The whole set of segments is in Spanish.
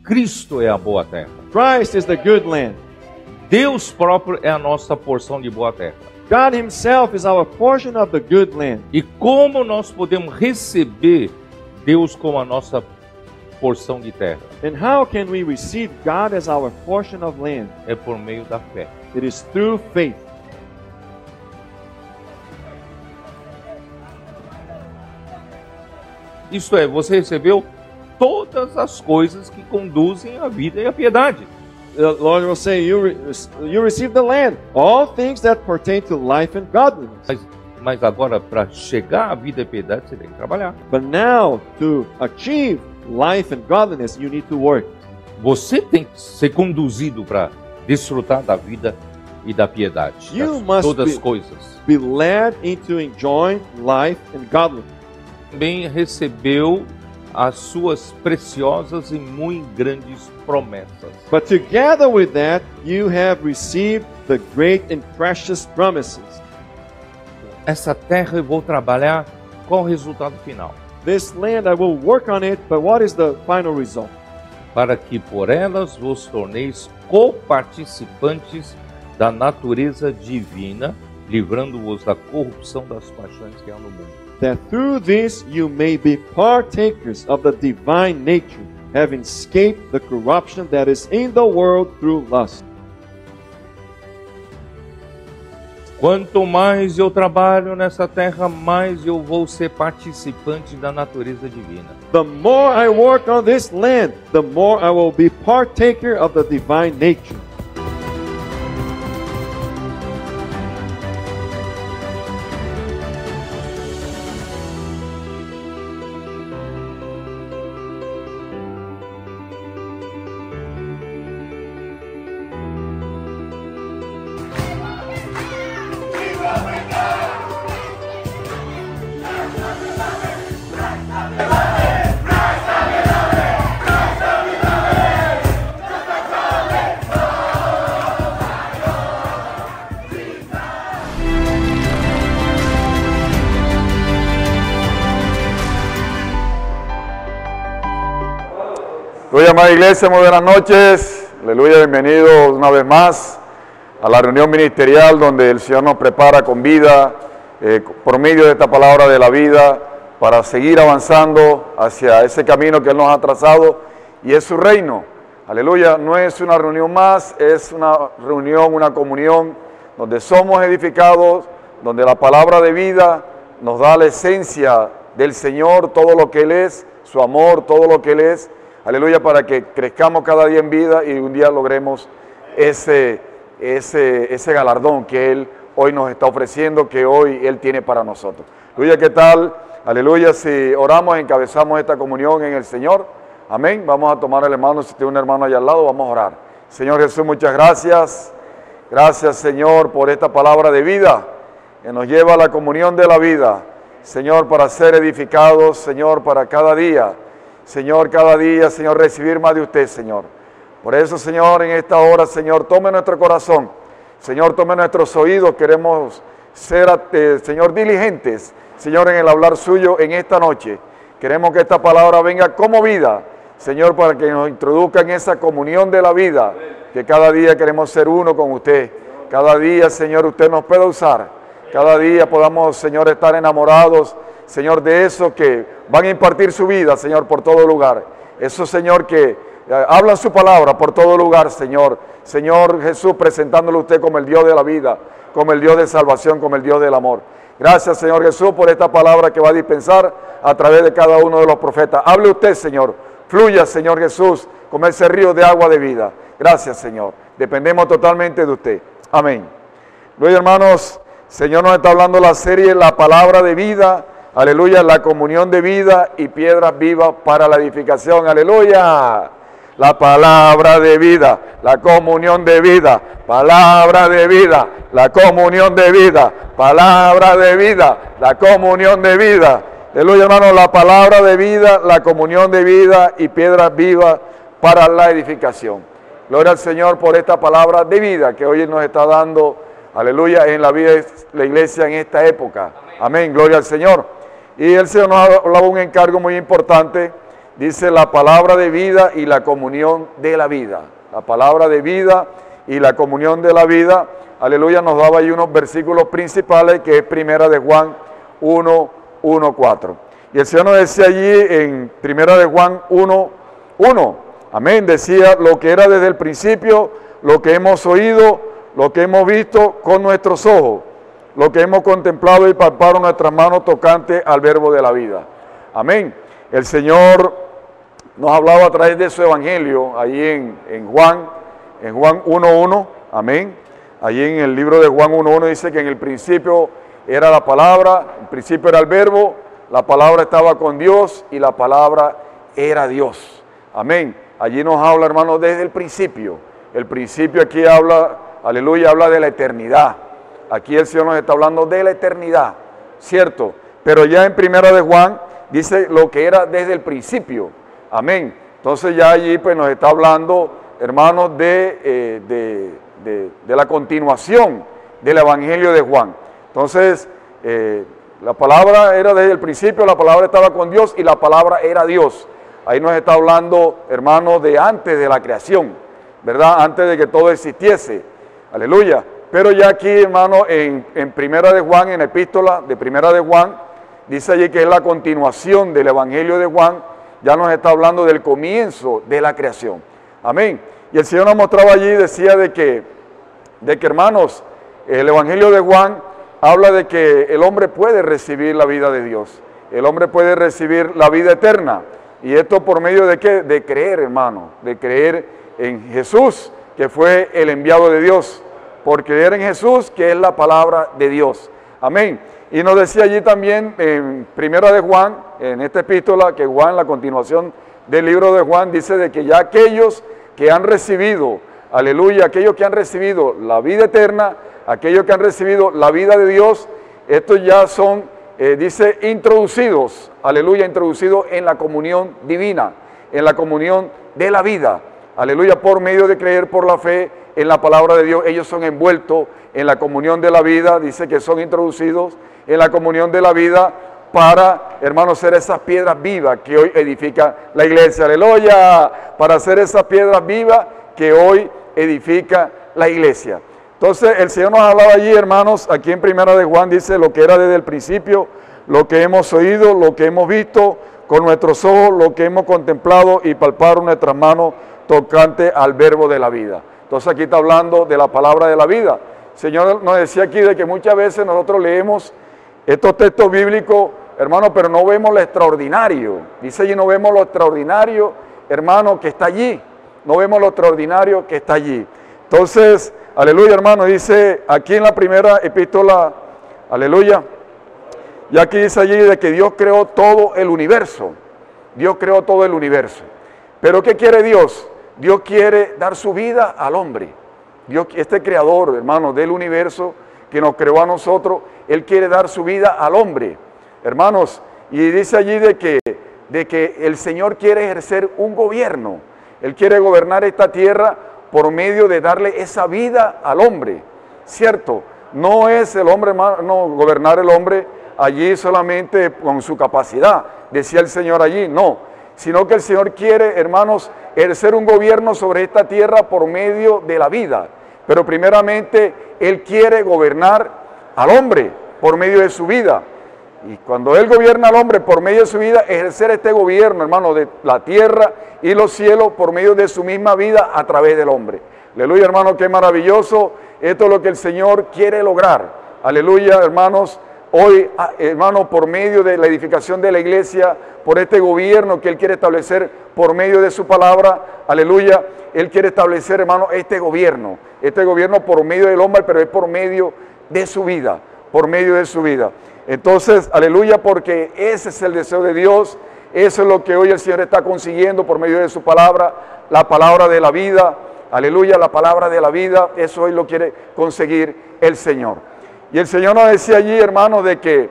Cristo é a boa terra. Christ is the good land. Deus próprio é a nossa porção de boa terra. God himself is our portion of the good land. E como nós podemos receber Deus como a nossa porção de terra? And how can we receive God as our portion of land? É por meio da fé. It is through faith. Isto é, você recebeu todas as coisas que conduzem à vida e à piedade. The Lord will say, you receive the land, all things that pertain to life and godliness. Mas agora, para chegar à vida e piedade, você tem que trabalhar. But now, to achieve life and godliness, you need to work. Você tem que ser conduzido para desfrutar da vida e da piedade. You must todas as coisas. Be led into enjoying life and godliness. Também recebeu as suas preciosas e muito grandes promessas. But together with that, you have received the great and precious promises. Essa terra eu vou trabalhar, qual o resultado final? This land I will work on it, but what is the final result? Para que por elas vos torneis coparticipantes da natureza divina, livrando-vos da corrupção das paixões que há no mundo. That through this you may be partakers of the divine nature, having escaped the corruption that is in the world through lust. Quanto mais eu trabalho nessa terra, mais eu vou ser participante da natureza divina. The more I work on this land, the more I will be partaker of the divine nature. Aleluya, amada iglesia, muy buenas noches. Aleluya, bienvenidos una vez más a la reunión ministerial donde el Señor nos prepara con vida, por medio de esta palabra de la vida, para seguir avanzando hacia ese camino que Él nos ha trazado y es su reino. Aleluya, no es una reunión más, es una reunión, una comunión donde somos edificados, donde la palabra de vida nos da la esencia del Señor, todo lo que Él es, su amor, todo lo que Él es. Aleluya, para que crezcamos cada día en vida y un día logremos ese galardón que Él hoy nos está ofreciendo, que hoy Él tiene para nosotros. Aleluya, ¿qué tal? Aleluya, si oramos, encabezamos esta comunión en el Señor. Amén. Vamos a tomar el hermano, si tiene un hermano allá al lado, vamos a orar. Señor Jesús, muchas gracias. Gracias, Señor, por esta palabra de vida que nos lleva a la comunión de la vida. Señor, para ser edificados, Señor, para cada día. Señor, cada día, Señor, recibir más de usted, Señor. Por eso, Señor, en esta hora, Señor, tome nuestro corazón. Señor, tome nuestros oídos. Queremos ser, Señor, diligentes, Señor, en el hablar suyo en esta noche. Queremos que esta palabra venga como vida, Señor, para que nos introduzca en esa comunión de la vida, que cada día queremos ser uno con usted. Cada día, Señor, usted nos pueda usar. Cada día podamos, Señor, estar enamorados, Señor, de esos que van a impartir su vida, Señor, por todo lugar. Esos, Señor, que hablan su palabra por todo lugar, Señor. Señor Jesús, presentándole a usted como el Dios de la vida, como el Dios de salvación, como el Dios del amor. Gracias, Señor Jesús, por esta palabra que va a dispensar a través de cada uno de los profetas. Hable usted, Señor. Fluya, Señor Jesús, como ese río de agua de vida. Gracias, Señor. Dependemos totalmente de usted. Amén. Luego, hermanos, Señor nos está hablando la serie La Palabra de Vida. Aleluya, la comunión de vida y piedras vivas para la edificación. Aleluya. La palabra de vida, la comunión de vida, palabra de vida, la comunión de vida, palabra de vida, la comunión de vida. Aleluya, hermano, la palabra de vida, la comunión de vida y piedras vivas para la edificación. Gloria al Señor por esta palabra de vida que hoy nos está dando, aleluya, en la vida de la iglesia en esta época. Amén, gloria al Señor. Y el Señor nos ha dado un encargo muy importante dice la palabra de vida y la comunión de la vida. La palabra de vida y la comunión de la vida, aleluya, nos daba ahí unos versículos principales, que es primera de Juan 1, 1, 4. Y el Señor nos decía allí en primera de Juan 1, 1, amén, decía lo que era desde el principio, lo que hemos oído, lo que hemos visto con nuestros ojos, lo que hemos contemplado y palpado nuestras manos tocante al verbo de la vida. Amén. El Señor nos hablaba a través de su evangelio, ahí en Juan 1.1, amén. Allí en el libro de Juan 1.1 dice que en el principio era la palabra, el principio era el verbo, la palabra estaba con Dios y la palabra era Dios. Amén. Allí nos habla, hermanos, desde el principio. El principio aquí habla, aleluya, habla de la eternidad. Aquí el Señor nos está hablando de la eternidad, ¿cierto? Pero ya en primera de Juan dice lo que era desde el principio. Amén. Entonces ya allí pues nos está hablando, hermanos, de la continuación del Evangelio de Juan. Entonces, la palabra era desde el principio, la palabra estaba con Dios y la palabra era Dios. Ahí nos está hablando, hermanos, de antes de la creación, ¿verdad? Antes de que todo existiese. Aleluya. Pero ya aquí, hermano, en primera de Juan, en la epístola de primera de Juan, dice allí que es la continuación del Evangelio de Juan, ya nos está hablando del comienzo de la creación. Amén. Y el Señor nos mostraba allí, decía de que hermanos, el Evangelio de Juan habla de que el hombre puede recibir la vida de Dios. El hombre puede recibir la vida eterna. Y esto por medio de ¿qué? De creer, hermano, de creer en Jesús, que fue el enviado de Dios. Por creer en Jesús, que es la palabra de Dios. Amén. Y nos decía allí también en primera de Juan, en esta epístola, que Juan, la continuación del libro de Juan, dice de que ya aquellos que han recibido, aleluya, aquellos que han recibido la vida eterna, aquellos que han recibido la vida de Dios, estos ya son, dice, introducidos, aleluya, introducidos en la comunión divina, en la comunión de la vida, aleluya, por medio de creer por la fe en la palabra de Dios. Ellos son envueltos en la comunión de la vida, dice que son introducidos en la comunión de la vida para, hermanos, ser esas piedras vivas que hoy edifica la iglesia, aleluya, para ser esas piedras vivas que hoy edifica la iglesia. Entonces el Señor nos hablaba allí, hermanos, aquí en primera de Juan dice lo que era desde el principio, lo que hemos oído, lo que hemos visto con nuestros ojos, lo que hemos contemplado y palpado nuestras manos tocante al verbo de la vida. Entonces aquí está hablando de la palabra de la vida. El Señor nos decía aquí de que muchas veces nosotros leemos estos textos bíblicos, hermano, pero no vemos lo extraordinario. Dice allí, no vemos lo extraordinario, hermano, que está allí. No vemos lo extraordinario que está allí. Entonces, aleluya, hermano, dice aquí en la primera epístola, aleluya, y aquí dice allí de que Dios creó todo el universo. Dios creó todo el universo. Pero ¿qué quiere Dios? Dios quiere dar su vida al hombre. Dios, este creador, hermano, del universo que nos creó a nosotros, Él quiere dar su vida al hombre. Hermanos, y dice allí de que el Señor quiere ejercer un gobierno. Él quiere gobernar esta tierra por medio de darle esa vida al hombre. ¿Cierto? No es el hombre, no gobernar el hombre allí solamente con su capacidad, decía el Señor allí, no. Sino que el Señor quiere, hermanos, ejercer un gobierno sobre esta tierra por medio de la vida. Pero primeramente, Él quiere gobernar al hombre por medio de su vida. Y cuando Él gobierna al hombre por medio de su vida, ejercer este gobierno, hermano, de la tierra y los cielos por medio de su misma vida a través del hombre. Aleluya, hermano, qué maravilloso. Esto es lo que el Señor quiere lograr. Aleluya, hermanos. Hoy, hermano, por medio de la edificación de la iglesia, por este gobierno que Él quiere establecer por medio de su palabra, aleluya, Él quiere establecer, hermano, este gobierno por medio del hombre, pero es por medio de su vida, por medio de su vida. Entonces, aleluya, porque ese es el deseo de Dios, eso es lo que hoy el Señor está consiguiendo por medio de su palabra, la palabra de la vida, aleluya, la palabra de la vida, eso hoy lo quiere conseguir el Señor. Y el Señor nos decía allí, hermano, de que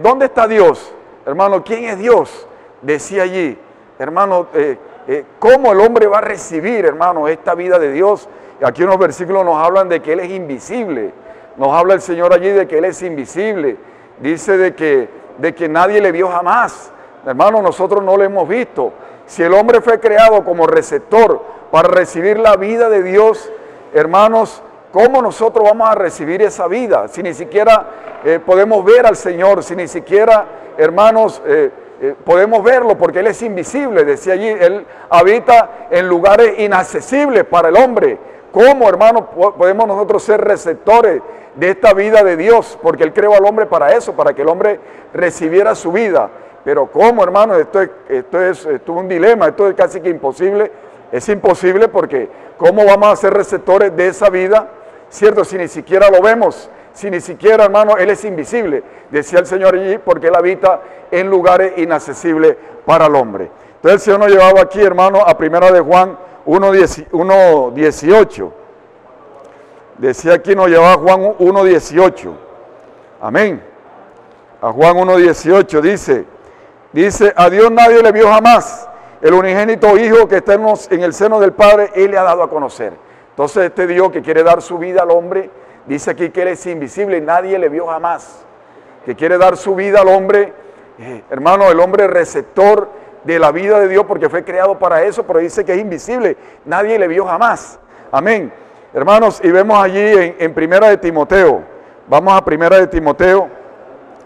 ¿dónde está Dios? Hermano, ¿quién es Dios? Decía allí, hermano, ¿cómo el hombre va a recibir, hermano, esta vida de Dios? Aquí unos versículos nos hablan de que Él es invisible. Nos habla el Señor allí de que Él es invisible. Dice de que nadie le vio jamás. Hermano, nosotros no lo hemos visto. Si el hombre fue creado como receptor para recibir la vida de Dios, hermanos, ¿cómo nosotros vamos a recibir esa vida? Si ni siquiera podemos ver al Señor, si ni siquiera, hermanos, podemos verlo porque Él es invisible. Decía allí, Él habita en lugares inaccesibles para el hombre. ¿Cómo, hermanos, podemos nosotros ser receptores de esta vida de Dios? Porque Él creó al hombre para eso, para que el hombre recibiera su vida. Pero ¿cómo, hermanos? Esto es un dilema, esto es casi que imposible. Es imposible porque ¿cómo vamos a ser receptores de esa vida? ¿Cierto? Si ni siquiera lo vemos, si ni siquiera, hermano, Él es invisible. Decía el Señor allí, porque Él habita en lugares inaccesibles para el hombre. Entonces el Señor nos llevaba aquí, hermano, a primera de Juan 1:18. Decía aquí, nos llevaba a Juan 1:18. Amén. A Juan 1:18 dice, a Dios nadie le vio jamás. El unigénito Hijo que está en el seno del Padre, Él le ha dado a conocer. Entonces este Dios que quiere dar su vida al hombre, dice aquí que Él es invisible y nadie le vio jamás. Que quiere dar su vida al hombre, hermano, el hombre receptor de la vida de Dios porque fue creado para eso, pero dice que es invisible, nadie le vio jamás. Amén. Hermanos, y vemos allí en Primera de Timoteo, vamos a Primera de Timoteo,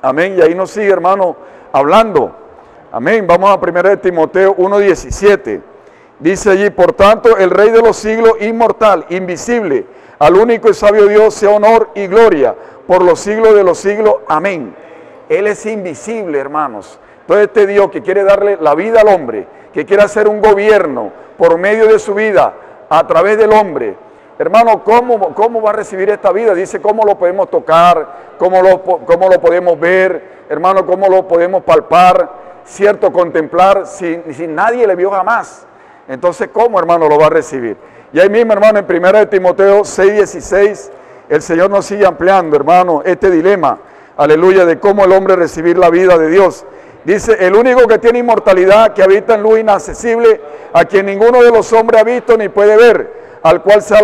amén, y ahí nos sigue, hermano, hablando. Amén, vamos a 1 de Timoteo 1:17. Dice allí, por tanto, el Rey de los siglos, inmortal, invisible, al único y sabio Dios, sea honor y gloria por los siglos de los siglos. Amén. Él es invisible, hermanos. Entonces este Dios que quiere darle la vida al hombre, que quiere hacer un gobierno por medio de su vida, a través del hombre. Hermano, ¿cómo va a recibir esta vida? Dice, ¿cómo lo podemos tocar? ¿Cómo lo podemos ver? Hermano, ¿cómo lo podemos palpar? ¿Cierto? Contemplar, si nadie le vio jamás. Entonces, ¿cómo, hermano, lo va a recibir? Y ahí mismo, hermano, en 1 de Timoteo 6:16, el Señor nos sigue ampliando, hermano, este dilema, aleluya, de cómo el hombre recibir la vida de Dios. Dice, el único que tiene inmortalidad, que habita en luz inaccesible, a quien ninguno de los hombres ha visto ni puede ver, al cual sea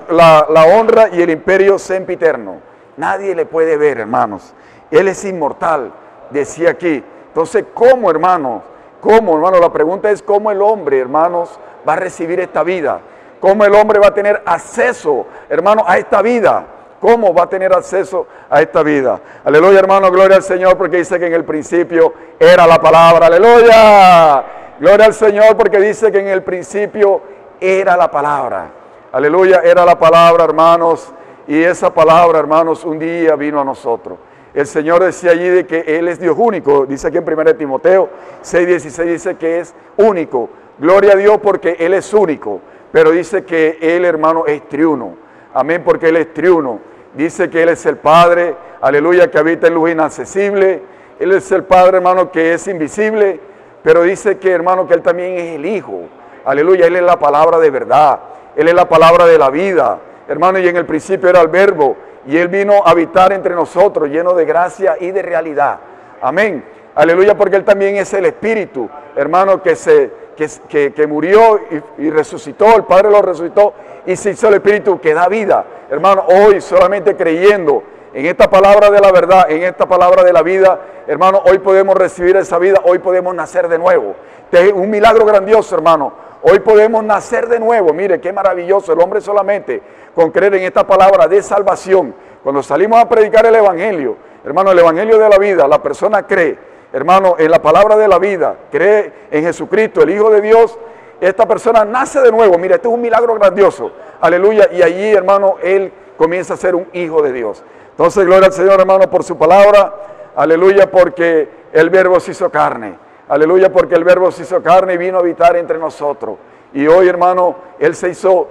la honra y el imperio sempiterno. Nadie le puede ver, hermanos. Él es inmortal, decía aquí. Entonces, ¿cómo, hermanos? ¿Cómo, hermanos? La pregunta es cómo el hombre, hermanos, va a recibir esta vida. ¿Cómo el hombre va a tener acceso, hermanos, a esta vida? ¿Cómo va a tener acceso a esta vida? Aleluya, hermano, gloria al Señor, porque dice que en el principio era la palabra. Aleluya. Gloria al Señor, porque dice que en el principio era la palabra. Aleluya, era la palabra, hermanos. Y esa palabra, hermanos, un día vino a nosotros. El Señor decía allí de que Él es Dios único. Dice aquí en 1 de Timoteo 6:16, dice que es único. Gloria a Dios porque Él es único. Pero dice que Él, hermano, es triuno. Amén, porque Él es triuno. Dice que Él es el Padre, aleluya, que habita en luz inaccesible. Él es el Padre, hermano, que es invisible. Pero dice que, hermano, que Él también es el Hijo. Aleluya, Él es la palabra de verdad. Él es la palabra de la vida. Hermano, y en el principio era el Verbo. Y Él vino a habitar entre nosotros, lleno de gracia y de realidad. Amén. Aleluya, porque Él también es el Espíritu, hermano, que murió y resucitó. El Padre lo resucitó y se hizo el Espíritu que da vida. Hermano, hoy solamente creyendo en esta palabra de la verdad, en esta palabra de la vida, hermano, hoy podemos recibir esa vida, hoy podemos nacer de nuevo. Este es un milagro grandioso, hermano. Hoy podemos nacer de nuevo. Mire, qué maravilloso. El hombre solamente con creer en esta palabra de salvación. Cuando salimos a predicar el Evangelio, hermano, el Evangelio de la vida, la persona cree, hermano, en la palabra de la vida, cree en Jesucristo, el Hijo de Dios, esta persona nace de nuevo. Mire, este es un milagro grandioso. Aleluya. Y allí, hermano, él comienza a ser un hijo de Dios. Entonces, gloria al Señor, hermano, por su palabra. Aleluya, porque el Verbo se hizo carne. Aleluya, porque el Verbo se hizo carne y vino a habitar entre nosotros. Y hoy, hermano, Él se hizo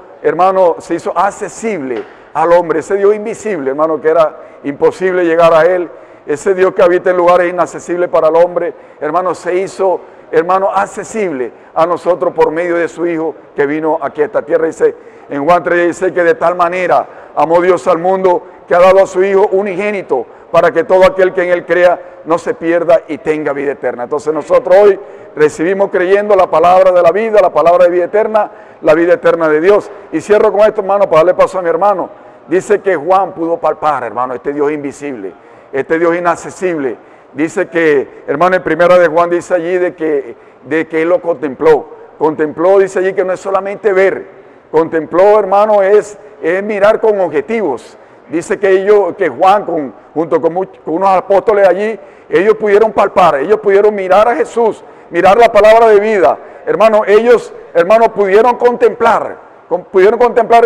accesible al hombre. Ese Dios invisible, hermano, que era imposible llegar a Él. Ese Dios que habita en lugares inaccesibles para el hombre, hermano, se hizo, hermano, accesible a nosotros por medio de su Hijo que vino aquí a esta tierra. Dice en Juan 3, dice que de tal manera amó Dios al mundo que ha dado a su Hijo unigénito, para que todo aquel que en Él crea no se pierda y tenga vida eterna. Entonces nosotros hoy recibimos creyendo la palabra de la vida, la palabra de vida eterna, la vida eterna de Dios. Y cierro con esto, hermano, para darle paso a mi hermano. Dice que Juan pudo palpar, hermano, este Dios invisible, este Dios inaccesible. Dice que, hermano, en primera de Juan dice allí de que él lo contempló. Contempló, dice allí que no es solamente ver. Contempló, hermano, es mirar con objetivos. Dice que Juan, junto con unos apóstoles allí, ellos pudieron palpar, ellos pudieron mirar a Jesús, mirar la palabra de vida. Hermano, ellos, hermano, pudieron contemplar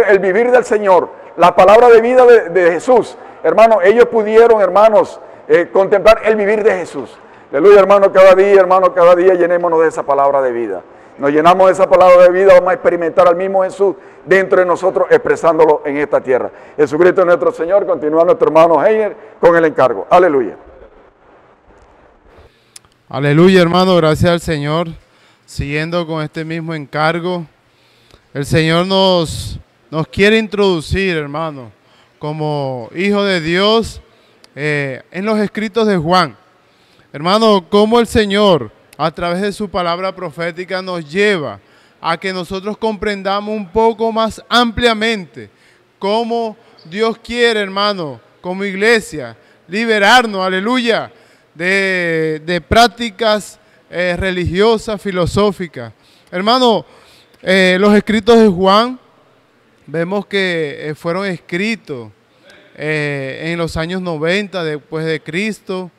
el vivir del Señor, la palabra de vida de Jesús. Hermano, ellos pudieron, hermanos, contemplar el vivir de Jesús. Aleluya, hermano, cada día llenémonos de esa palabra de vida. Nos llenamos de esa palabra de vida, vamos a experimentar al mismo Jesús dentro de nosotros, expresándolo en esta tierra. Jesucristo es nuestro Señor. Continúa nuestro hermano Heiner con el encargo. Aleluya. Aleluya, hermano, gracias al Señor. Siguiendo con este mismo encargo, el Señor nos quiere introducir, hermano, como hijo de Dios, en los escritos de Juan. Hermano, cómo el Señor, a través de su palabra profética, nos lleva a que nosotros comprendamos un poco más ampliamente cómo Dios quiere, hermano, como iglesia, liberarnos, aleluya, de prácticas religiosas, filosóficas. Hermano, los escritos de Juan, vemos que fueron escritos en los años 90 después de Cristo,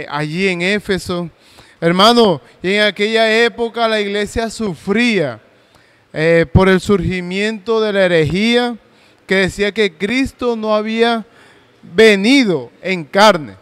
allí en Éfeso. Hermano, y en aquella época la iglesia sufría por el surgimiento de la herejía que decía que Cristo no había venido en carne.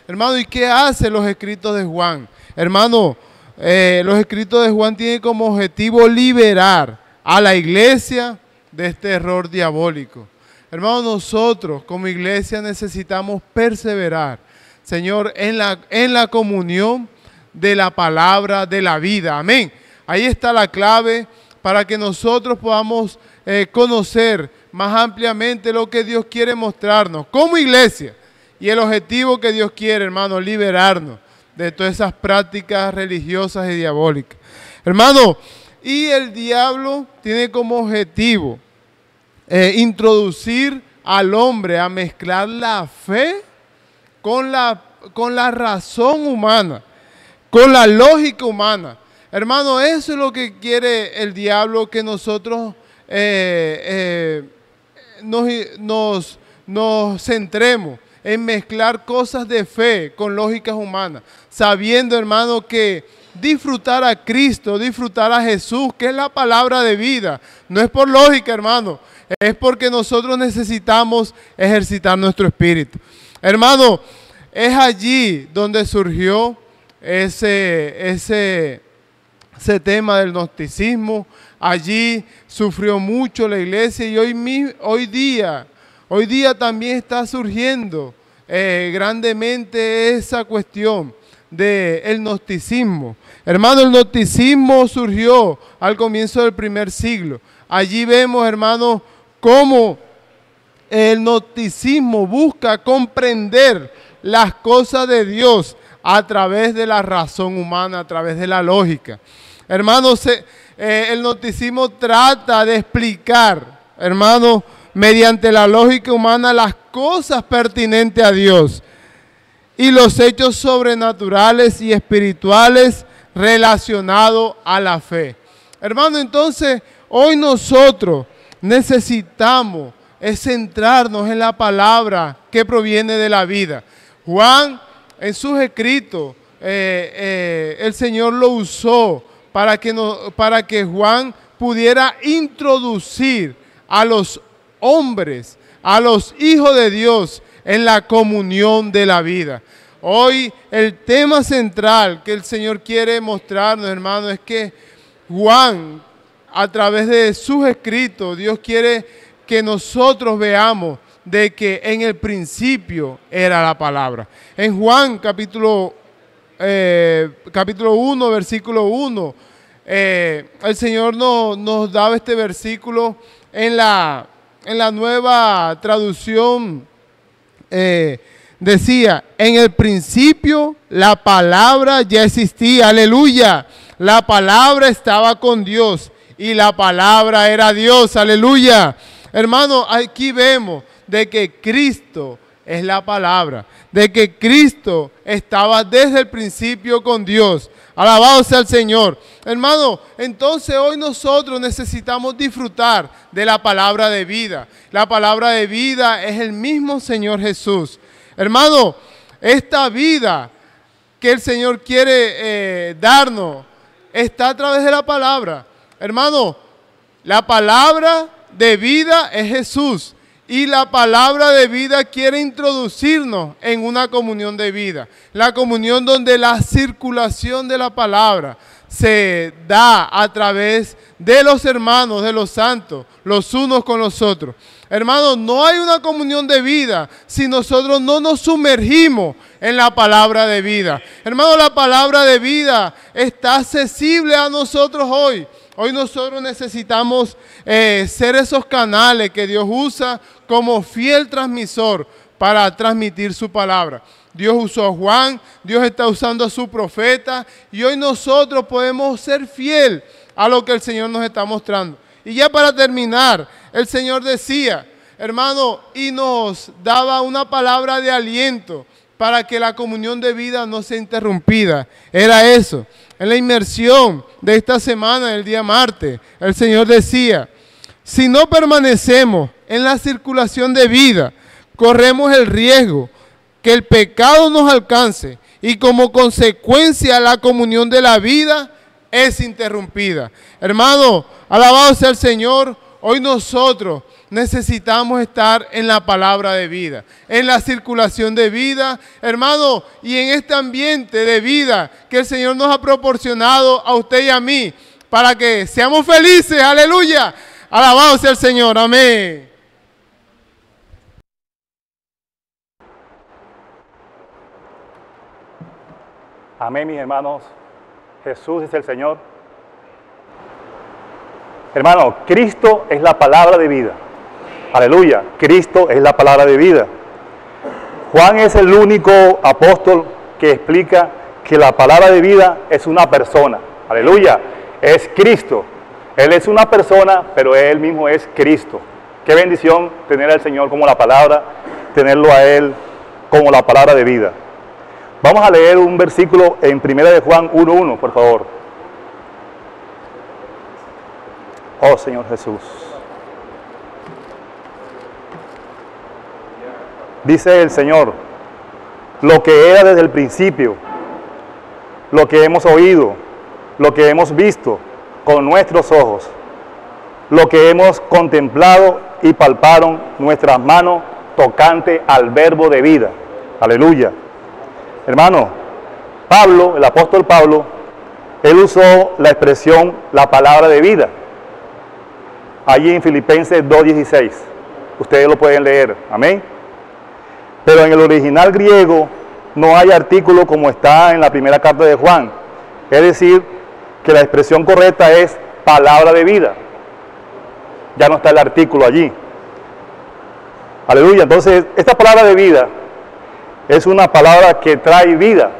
Hermano, ¿y qué hacen los escritos de Juan? Hermano, los escritos de Juan tienen como objetivo liberar a la iglesia de este error diabólico. Hermano, nosotros como iglesia necesitamos perseverar, Señor, en la comunión de la palabra de la vida. Amén. Ahí está la clave para que nosotros podamos conocer más ampliamente lo que Dios quiere mostrarnos como iglesia. Y el objetivo que Dios quiere, hermano, liberarnos de todas esas prácticas religiosas y diabólicas. Hermano, y el diablo tiene como objetivo introducir al hombre a mezclar la fe con la razón humana, con la lógica humana. Hermano, eso es lo que quiere el diablo, que nosotros nos centremos en mezclar cosas de fe con lógicas humanas, sabiendo, hermano, que disfrutar a Cristo, disfrutar a Jesús, que es la palabra de vida, no es por lógica, hermano, es porque nosotros necesitamos ejercitar nuestro espíritu. Hermano, es allí donde surgió ese tema del gnosticismo. Allí sufrió mucho la iglesia y hoy día también está surgiendo grandemente esa cuestión del gnosticismo. Hermano, el gnosticismo surgió al comienzo del primer siglo. Allí vemos, hermano, cómo el gnosticismo busca comprender las cosas de Dios a través de la razón humana, a través de la lógica. Hermanos, el gnosticismo trata de explicar, hermanos, mediante la lógica humana las cosas pertinentes a Dios y los hechos sobrenaturales y espirituales relacionados a la fe. Hermano, entonces, hoy nosotros necesitamos centrarnos en la palabra que proviene de la vida. Juan, en sus escritos, el Señor lo usó para que Juan pudiera introducir a los hombres, a los hijos de Dios, en la comunión de la vida. Hoy el tema central que el Señor quiere mostrarnos, hermano, es que Juan, a través de sus escritos, Dios quiere que nosotros veamos de que en el principio era la palabra. En Juan capítulo 1, versículo 1, el Señor nos daba este versículo en la nueva traducción. Decía, en el principio la palabra ya existía, aleluya. La palabra estaba con Dios y la palabra era Dios, aleluya. Hermano, aquí vemos de que Cristo es la palabra, de que Cristo estaba desde el principio con Dios. Alabado sea el Señor. Hermano, entonces hoy nosotros necesitamos disfrutar de la palabra de vida. La palabra de vida es el mismo Señor Jesús. Hermano, esta vida que el Señor quiere darnos está a través de la palabra. Hermano, la palabra de vida es Jesús. Y la palabra de vida quiere introducirnos en una comunión de vida. La comunión donde la circulación de la palabra se da a través de los hermanos, de los santos, los unos con los otros. Hermanos, no hay una comunión de vida si nosotros no nos sumergimos en la palabra de vida. Hermanos, la palabra de vida está accesible a nosotros hoy. Hoy nosotros necesitamos ser esos canales que Dios usa como fiel transmisor para transmitir su palabra. Dios usó a Juan, Dios está usando a su profeta y hoy nosotros podemos ser fiel a lo que el Señor nos está mostrando. Y ya para terminar, el Señor decía, hermano, y nos daba una palabra de aliento para que la comunión de vida no sea interrumpida. Era eso. En la inmersión de esta semana, el día martes, el Señor decía, si no permanecemos en la circulación de vida, corremos el riesgo que el pecado nos alcance y como consecuencia la comunión de la vida es interrumpida. Hermano, alabado sea el Señor, hoy nosotros necesitamos estar en la palabra de vida, en la circulación de vida, hermano, y en este ambiente de vida que el Señor nos ha proporcionado a usted y a mí, para que seamos felices, aleluya, alabado sea el Señor, amén. Amén, mis hermanos, Jesús es el Señor. Hermano, Cristo es la palabra de vida. Aleluya, Cristo es la palabra de vida. Juan es el único apóstol que explica que la palabra de vida es una persona. Aleluya, es Cristo. Él es una persona, pero Él mismo es Cristo. Qué bendición tener al Señor como la palabra, tenerlo a Él como la palabra de vida. Vamos a leer un versículo en 1 de Juan 1:1, por favor. Oh, Señor Jesús. Dice el Señor, lo que era desde el principio, lo que hemos oído, lo que hemos visto con nuestros ojos, lo que hemos contemplado y palparon nuestras manos tocante al verbo de vida. Aleluya. Hermano, Pablo, el apóstol Pablo, él usó la expresión, la palabra de vida. Allí en Filipenses 2:16. Ustedes lo pueden leer. Amén. Pero en el original griego no hay artículo como está en la primera carta de Juan. Es decir, que la expresión correcta es palabra de vida. Ya no está el artículo allí. Aleluya. Entonces, esta palabra de vida es una palabra que trae vida.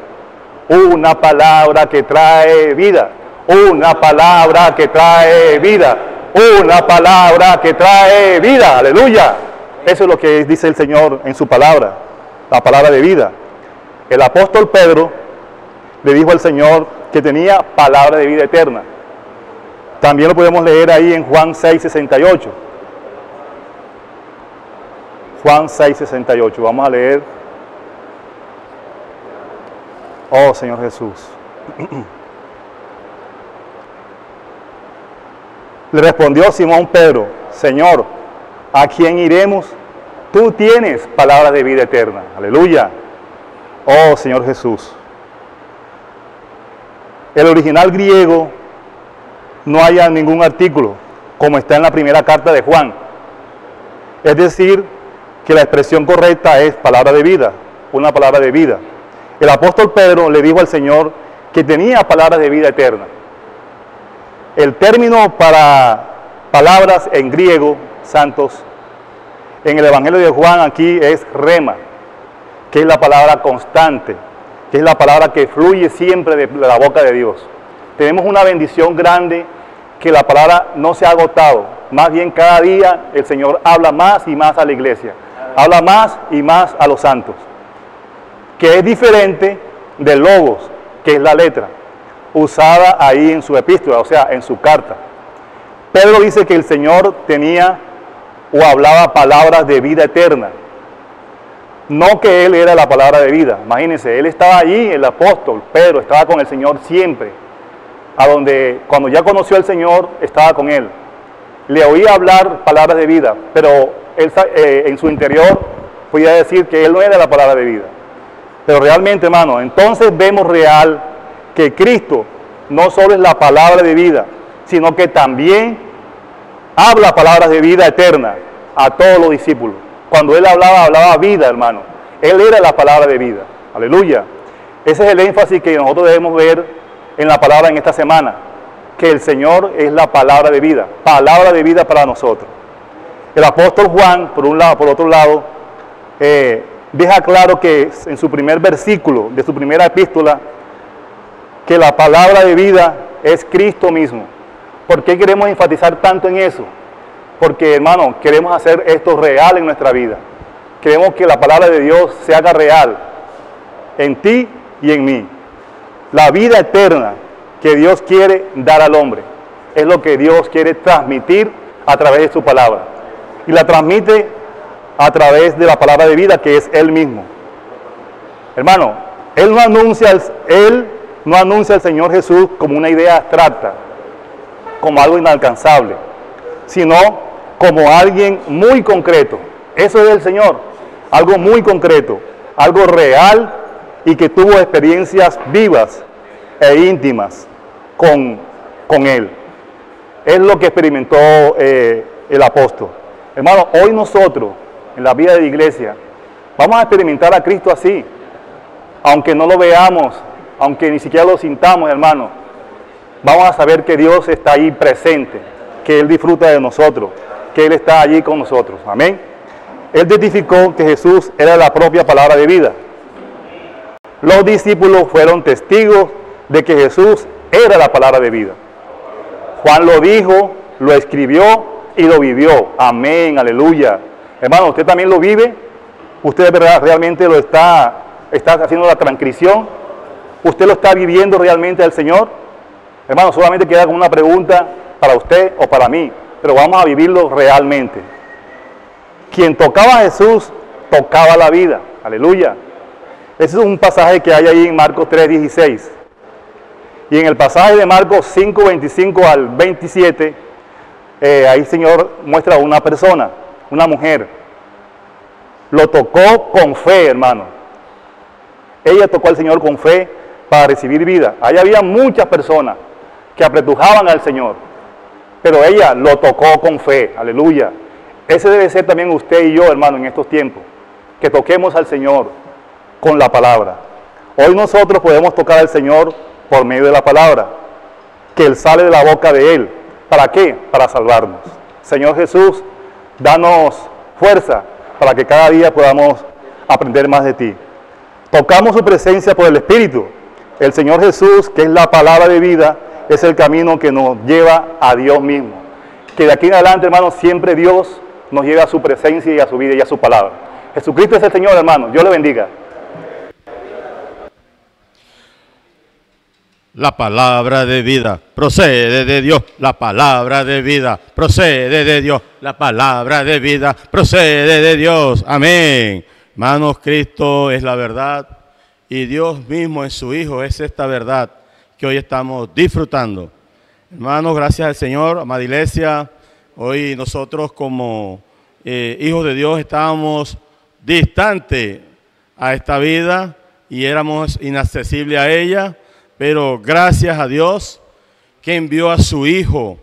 Una palabra que trae vida. Una palabra que trae vida. Una palabra que trae vida. Aleluya. Eso es lo que dice el Señor en su palabra, la palabra de vida. El apóstol Pedro le dijo al Señor que tenía palabra de vida eterna. También lo podemos leer ahí en Juan 6:68. Juan 6:68. Vamos a leer. Oh, Señor Jesús. Le respondió Simón Pedro, Señor, ¿a quién iremos? Tú tienes palabras de vida eterna. Aleluya. Oh, Señor Jesús. El original griego no hay ningún artículo, como está en la primera carta de Juan. Es decir, que la expresión correcta es palabra de vida, una palabra de vida. El apóstol Pedro le dijo al Señor que tenía palabras de vida eterna. El término para palabras en griego, santos, en el Evangelio de Juan aquí es rema, que es la palabra constante, que es la palabra que fluye siempre de la boca de Dios. Tenemos una bendición grande que la palabra no se ha agotado, más bien cada día el Señor habla más y más a la iglesia. habla más y más a los santos, que es diferente del logos, que es la letra, usada ahí en su epístola, o sea, en su carta. Pedro dice que el Señor tenía o hablaba palabras de vida eterna, no que Él era la palabra de vida. Imagínense, Él estaba allí, el apóstol Pedro, estaba con el Señor siempre, a donde cuando ya conoció al Señor, estaba con Él. Le oía hablar palabras de vida, pero él, en su interior podía decir que Él no era la palabra de vida. Pero realmente, hermano, entonces vemos real que Cristo no solo es la palabra de vida, sino que también habla palabras de vida eterna a todos los discípulos. Cuando Él hablaba vida, hermano. Él era la palabra de vida. Aleluya. Ese es el énfasis que nosotros debemos ver en la palabra en esta semana. Que el Señor es la palabra de vida para nosotros. El apóstol Juan, por otro lado, deja claro que en su primer versículo de su primera epístola, que la palabra de vida es Cristo mismo. ¿Por qué queremos enfatizar tanto en eso? Porque, hermano, queremos hacer esto real en nuestra vida. Queremos que la palabra de Dios se haga real en ti y en mí. La vida eterna que Dios quiere dar al hombre es lo que Dios quiere transmitir a través de su palabra. Y la transmite a través de la palabra de vida, que es Él mismo. Hermano, Él no anuncia al Señor Jesús como una idea abstracta, como algo inalcanzable, sino como alguien muy concreto. Eso es el Señor, algo muy concreto, algo real y que tuvo experiencias vivas e íntimas con Él. Es lo que experimentó el apóstol. Hermano, hoy nosotros, en la vida de la iglesia, vamos a experimentar a Cristo así, aunque no lo veamos, aunque ni siquiera lo sintamos, hermano. Vamos a saber que Dios está ahí presente, que Él disfruta de nosotros, que Él está allí con nosotros. Amén. Él testificó que Jesús era la propia palabra de vida. Los discípulos fueron testigos de que Jesús era la palabra de vida. Juan lo dijo, lo escribió y lo vivió. Amén, aleluya. Hermano, ¿usted también lo vive? ¿Usted realmente lo está haciendo la transcripción? ¿Usted lo está viviendo realmente al Señor? Hermano, solamente queda como una pregunta para usted o para mí, pero vamos a vivirlo realmente. Quien tocaba a Jesús, tocaba la vida. Aleluya. Ese es un pasaje que hay ahí en Marcos 3:16. Y en el pasaje de Marcos 5:25 al 27, ahí el Señor muestra a una persona, una mujer. Lo tocó con fe, hermano. Ella tocó al Señor con fe para recibir vida. Ahí había muchas personas que apretujaban al Señor, pero ella lo tocó con fe. Aleluya. Ese debe ser también usted y yo, hermano, en estos tiempos, que toquemos al Señor con la palabra. Hoy nosotros podemos tocar al Señor por medio de la palabra, que Él sale de la boca de Él. ¿Para qué? Para salvarnos. Señor Jesús, danos fuerza para que cada día podamos aprender más de ti. Tocamos su presencia por el Espíritu. El Señor Jesús, que es la palabra de vida, es el camino que nos lleva a Dios mismo. Que de aquí en adelante, hermano, siempre Dios nos lleva a su presencia y a su vida y a su palabra. Jesucristo es el Señor, hermano. Dios le bendiga. La palabra de vida procede de Dios, la palabra de vida procede de Dios, la palabra de vida procede de Dios. Amén. Hermanos, Cristo es la verdad y Dios mismo en su Hijo es esta verdad que hoy estamos disfrutando. Hermanos, gracias al Señor, amada iglesia. Hoy nosotros como hijos de Dios estábamos distantes a esta vida y éramos inaccesibles a ella. Pero gracias a Dios que envió a su Hijo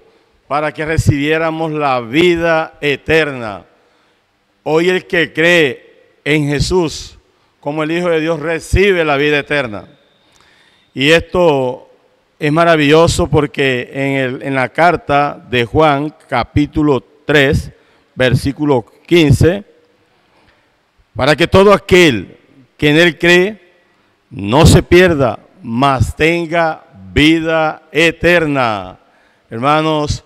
para que recibiéramos la vida eterna. Hoy el que cree en Jesús como el Hijo de Dios recibe la vida eterna. Y esto es maravilloso porque en la carta de Juan, capítulo 3, versículo 15, para que todo aquel que en Él cree no se pierda, mas tenga vida eterna. Hermanos,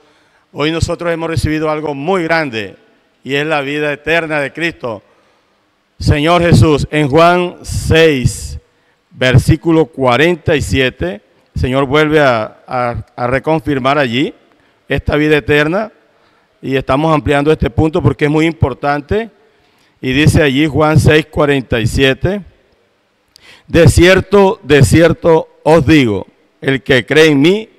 hoy nosotros hemos recibido algo muy grande y es la vida eterna de Cristo. Señor Jesús, en Juan 6, versículo 47, el Señor vuelve a reconfirmar allí esta vida eterna, y estamos ampliando este punto porque es muy importante, y dice allí Juan 6, 47, de cierto os digo, el que cree en mí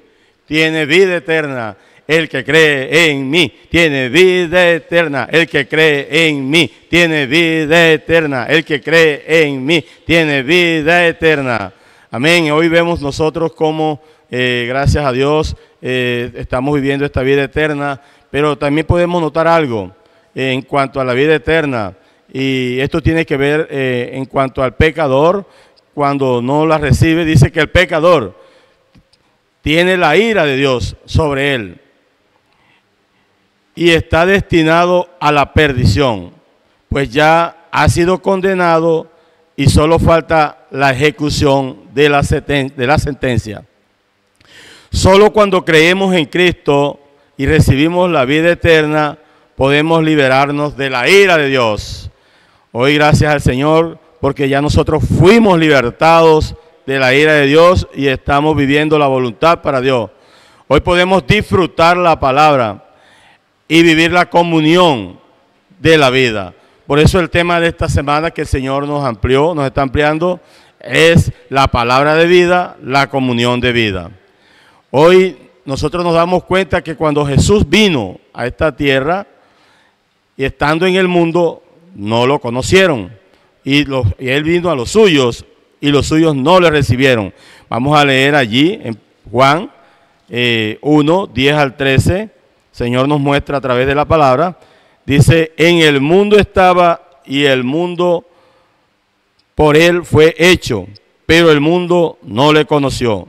tiene vida eterna. El que cree en mí tiene vida eterna. El que cree en mí tiene vida eterna. El que cree en mí tiene vida eterna. Amén. Hoy vemos nosotros cómo, gracias a Dios, estamos viviendo esta vida eterna. Pero también podemos notar algo en cuanto a la vida eterna. Y esto tiene que ver en cuanto al pecador. Cuando no la recibe, dice que el pecador tiene la ira de Dios sobre él y está destinado a la perdición, pues ya ha sido condenado y solo falta la ejecución de la sentencia. Solo cuando creemos en Cristo y recibimos la vida eterna, podemos liberarnos de la ira de Dios. Hoy, gracias al Señor, porque ya nosotros fuimos libertados de la ira de Dios y estamos viviendo la voluntad para Dios. Hoy podemos disfrutar la palabra y vivir la comunión de la vida. Por eso el tema de esta semana que el Señor nos está ampliando, es la palabra de vida, la comunión de vida. Hoy nosotros nos damos cuenta que cuando Jesús vino a esta tierra y estando en el mundo, no lo conocieron. Y Él vino a los suyos y los suyos no le recibieron. Vamos a leer allí en Juan 1, 10 al 13. Señor nos muestra a través de la palabra, dice, en el mundo estaba y el mundo por él fue hecho, pero el mundo no le conoció.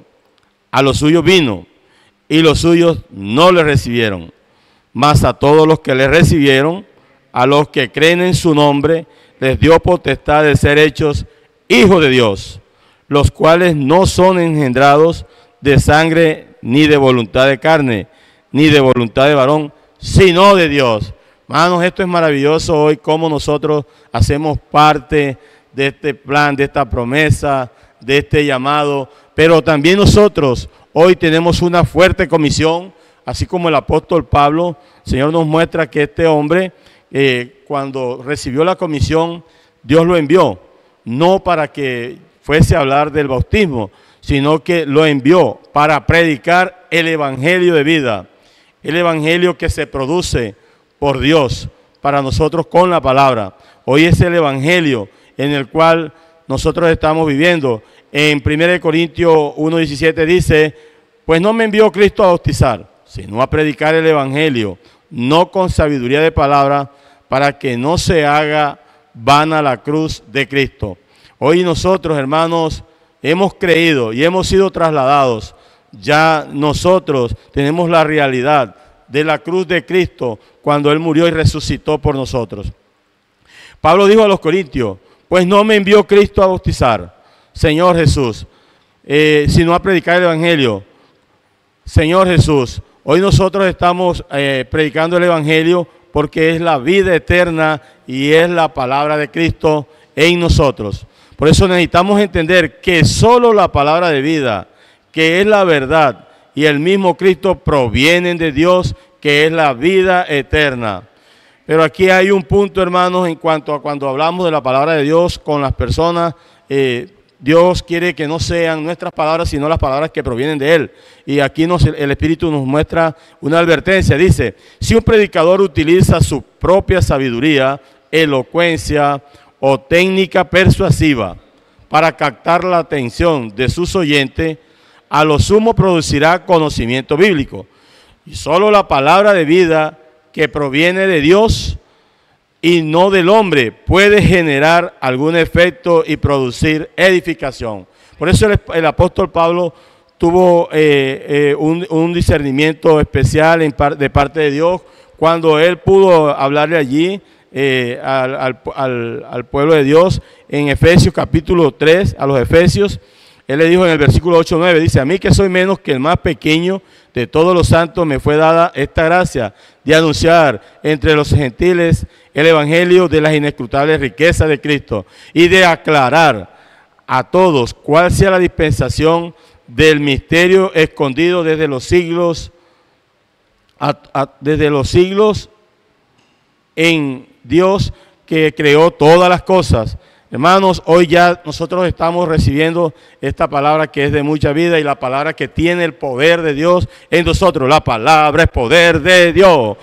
A los suyos vino y los suyos no le recibieron. Mas a todos los que le recibieron, a los que creen en su nombre, les dio potestad de ser hechos hijos de Dios, los cuales no son engendrados de sangre ni de voluntad de carne, ni de voluntad de varón, sino de Dios. Hermanos, esto es maravilloso hoy, cómo nosotros hacemos parte de este plan, de esta promesa, de este llamado, pero también nosotros hoy tenemos una fuerte comisión, así como el apóstol Pablo. El Señor nos muestra que este hombre, cuando recibió la comisión, Dios lo envió, no para que fuese a hablar del bautismo, sino que lo envió para predicar el evangelio de vida. El evangelio que se produce por Dios para nosotros con la palabra. Hoy es el evangelio en el cual nosotros estamos viviendo. En 1 Corintios 1:17 dice, pues no me envió Cristo a bautizar, sino a predicar el evangelio, no con sabiduría de palabra, para que no se haga vana la cruz de Cristo. Hoy nosotros, hermanos, hemos creído y hemos sido trasladados. Ya nosotros tenemos la realidad de la cruz de Cristo cuando Él murió y resucitó por nosotros. Pablo dijo a los corintios, pues no me envió Cristo a bautizar, Señor Jesús, sino a predicar el evangelio. Señor Jesús, hoy nosotros estamos predicando el evangelio porque es la vida eterna y es la palabra de Cristo en nosotros. Por eso necesitamos entender que solo la palabra de vida, que es la verdad, y el mismo Cristo provienen de Dios, que es la vida eterna. Pero aquí hay un punto, hermanos, en cuanto a cuando hablamos de la palabra de Dios con las personas, Dios quiere que no sean nuestras palabras, sino las palabras que provienen de Él. Y aquí el Espíritu nos muestra una advertencia. Dice, si un predicador utiliza su propia sabiduría, elocuencia o técnica persuasiva para captar la atención de sus oyentes, a lo sumo producirá conocimiento bíblico. Y solo la palabra de vida que proviene de Dios y no del hombre puede generar algún efecto y producir edificación. Por eso el apóstol Pablo tuvo un discernimiento especial de parte de Dios cuando él pudo hablarle allí al pueblo de Dios en Efesios capítulo 3, a los Efesios. Él le dijo en el versículo 8-9, dice, a mí que soy menos que el más pequeño de todos los santos me fue dada esta gracia de anunciar entre los gentiles el evangelio de las inescrutables riquezas de Cristo y de aclarar a todos cuál sea la dispensación del misterio escondido desde los siglos, en Dios que creó todas las cosas. Hermanos, hoy ya nosotros estamos recibiendo esta palabra que es de mucha vida y la palabra que tiene el poder de Dios en nosotros. La palabra es poder de Dios.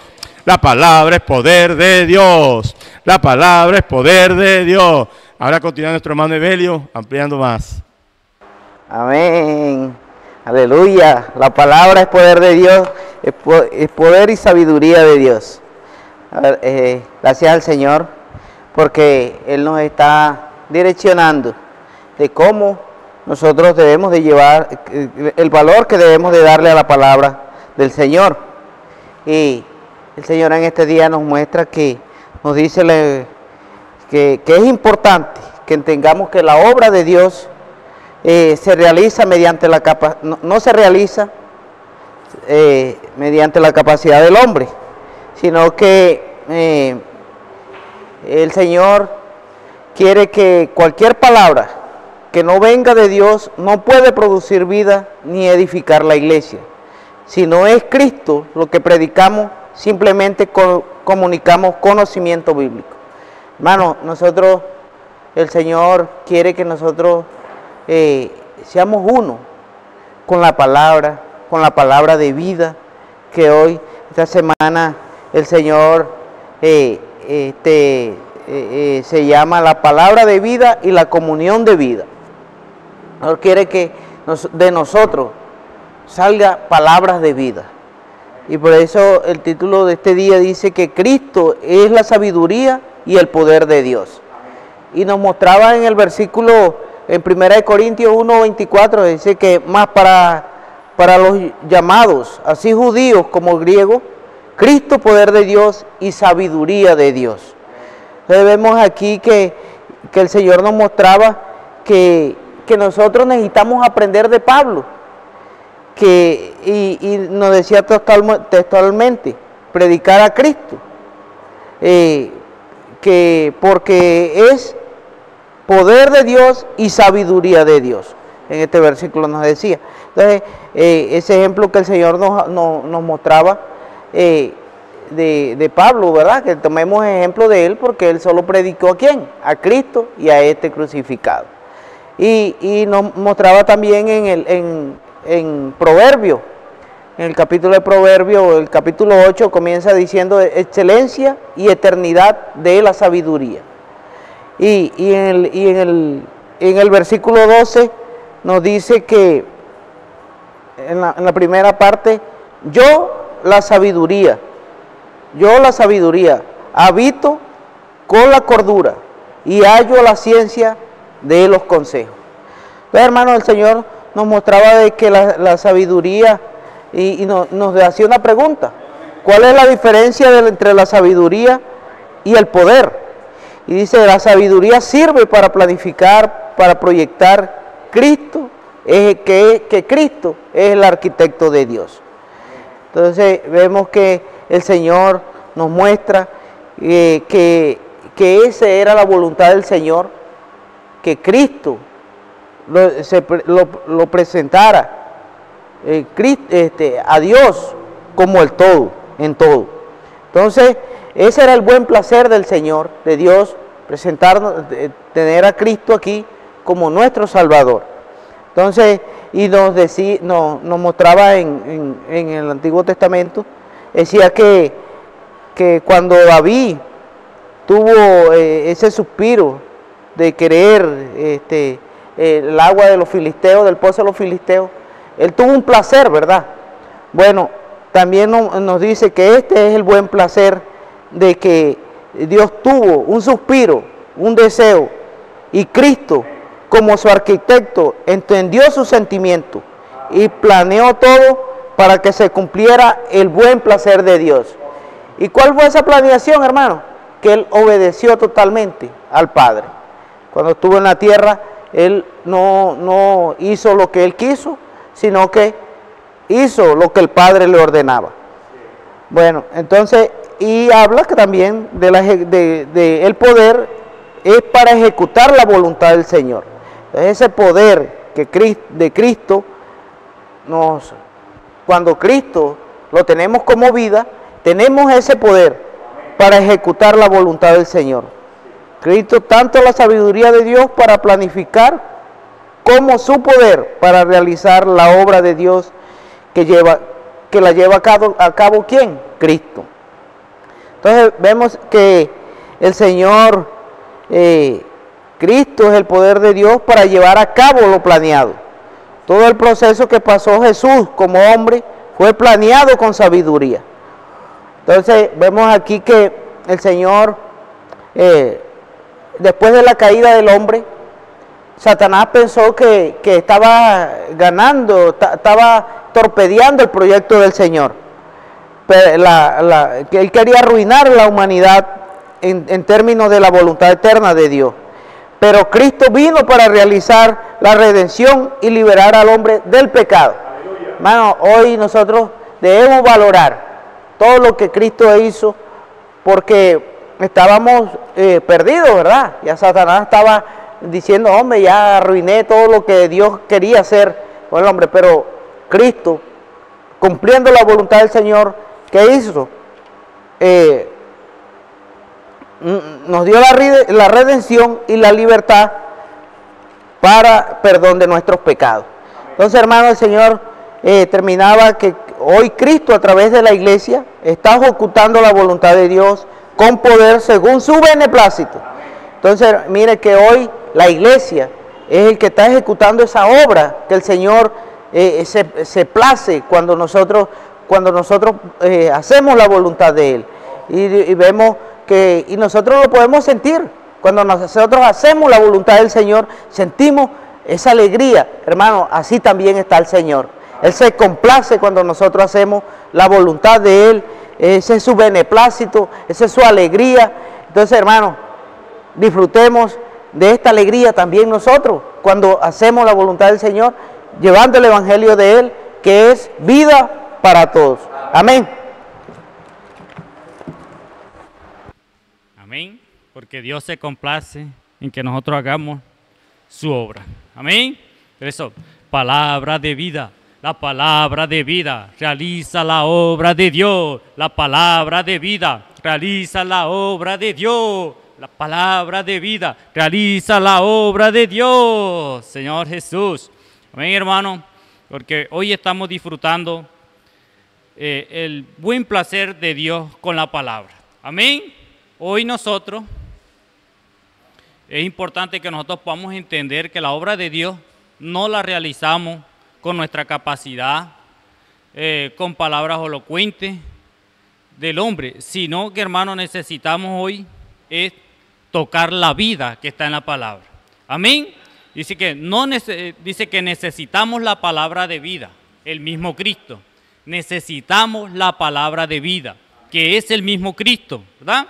La palabra es poder de Dios. La palabra es poder de Dios. Ahora continúa nuestro hermano Evelio ampliando más. Amén. Aleluya. La palabra es poder de Dios, es poder y sabiduría de Dios. A ver, gracias al Señor, porque Él nos está direccionando de cómo nosotros debemos de llevar, el valor que debemos de darle a la palabra del Señor. Y el Señor en este día nos muestra que, nos dice que es importante que entendamos que la obra de Dios se realiza mediante la no se realiza mediante la capacidad del hombre, sino que el Señor quiere que cualquier palabra que no venga de Dios no puede producir vida ni edificar la iglesia. Si no es Cristo lo que predicamos, simplemente comunicamos conocimiento bíblico. Hermano, nosotros, el Señor quiere que nosotros seamos uno con la palabra de vida, que hoy, esta semana, el Señor se llama la palabra de vida y la comunión de vida. Él quiere que de nosotros salga palabras de vida. Y por eso el título de este día dice que Cristo es la sabiduría y el poder de Dios. Y nos mostraba en el versículo, en 1 Corintios 1:24, dice que más para los llamados, así judíos como griegos, Cristo, poder de Dios y sabiduría de Dios. Entonces vemos aquí que el Señor nos mostraba que nosotros necesitamos aprender de Pablo, y nos decía textualmente, predicar a Cristo, porque es poder de Dios y sabiduría de Dios. En este versículo nos decía. Entonces, ese ejemplo que el Señor nos mostraba de Pablo, ¿verdad? Que tomemos ejemplo de él, porque él solo predicó ¿a quién? A Cristo y a este crucificado. Y nos mostraba también en Proverbios, en el capítulo de Proverbios, el capítulo 8, comienza diciendo excelencia y eternidad de la sabiduría. Y en el versículo 12 nos dice que en la primera parte, yo la sabiduría, habito con la cordura y hallo la ciencia de los consejos. Entonces, hermano, el Señor nos mostraba de que la sabiduría, y nos hacía una pregunta: ¿cuál es la diferencia entre la sabiduría y el poder? Y dice, la sabiduría sirve para planificar, para proyectar. Cristo, que Cristo es el arquitecto de Dios. Entonces vemos que el Señor nos muestra que esa era la voluntad del Señor, que Cristo lo presentara a Dios como el todo, en todo. Entonces, ese era el buen placer del Señor, de Dios, presentarnos, tener a Cristo aquí como nuestro Salvador. Entonces, y nos mostraba en el Antiguo Testamento, decía que cuando David tuvo ese suspiro de querer el agua de los filisteos, del pozo de los filisteos, él tuvo un placer, ¿verdad? Bueno, también nos dice que este es el buen placer de que Dios tuvo un suspiro, un deseo, y Cristo, como su arquitecto, entendió su sentimiento y planeó todo para que se cumpliera el buen placer de Dios. ¿Y cuál fue esa planeación, hermano? Que Él obedeció totalmente al Padre. Cuando estuvo en la tierra, Él no hizo lo que Él quiso, sino que hizo lo que el Padre le ordenaba. Bueno, entonces, y habla que también de el poder es para ejecutar la voluntad del Señor. Entonces, ese poder de Cristo, cuando Cristo lo tenemos como vida, tenemos ese poder para ejecutar la voluntad del Señor. Cristo, tanto la sabiduría de Dios para planificar, como su poder para realizar la obra de Dios que la lleva a cabo ¿quién? Cristo. Entonces vemos que el Señor, Cristo es el poder de Dios para llevar a cabo lo planeado. Todo el proceso que pasó Jesús como hombre fue planeado con sabiduría. Entonces vemos aquí que el Señor, después de la caída del hombre, Satanás pensó que estaba ganando, estaba torpedeando el proyecto del Señor. Que él quería arruinar la humanidad en términos de la voluntad eterna de Dios. Pero Cristo vino para realizar la redención y liberar al hombre del pecado. Hermano, hoy nosotros debemos valorar todo lo que Cristo hizo, porque estábamos perdidos, ¿verdad? Ya Satanás estaba diciendo, hombre, ya arruiné todo lo que Dios quería hacer con el hombre, pero Cristo, cumpliendo la voluntad del Señor, ¿qué hizo? Nos dio la redención y la libertad para perdón de nuestros pecados. Entonces, hermano, el Señor terminaba que hoy Cristo, a través de la iglesia, está ejecutando la voluntad de Dios con poder según su beneplácito. Entonces, mire que hoy la iglesia es el que está ejecutando esa obra que el Señor se place cuando nosotros hacemos la voluntad de Él. Y vemos que, y nosotros lo podemos sentir, cuando nosotros hacemos la voluntad del Señor, sentimos esa alegría. Hermano, así también está el Señor. Él se complace cuando nosotros hacemos la voluntad de Él. Ese es su beneplácito, esa es su alegría. Entonces, hermano, disfrutemos de esta alegría también nosotros, cuando hacemos la voluntad del Señor, llevando el evangelio de Él, que es vida para todos. Amén. Amén. Porque Dios se complace en que nosotros hagamos su obra. Amén. Por eso, palabra de vida. La palabra de vida realiza la obra de Dios. La palabra de vida realiza la obra de Dios. La palabra de vida realiza la obra de Dios. Señor Jesús. Amén, hermano. Porque hoy estamos disfrutando el buen placer de Dios con la palabra. Amén. Hoy nosotros, es importante que nosotros podamos entender que la obra de Dios no la realizamos con nuestra capacidad, con palabras elocuentes del hombre, sino que, hermano, necesitamos hoy es tocar la vida que está en la palabra. Amén. Dice que necesitamos la palabra de vida, el mismo Cristo. Necesitamos la palabra de vida, que es el mismo Cristo, ¿verdad?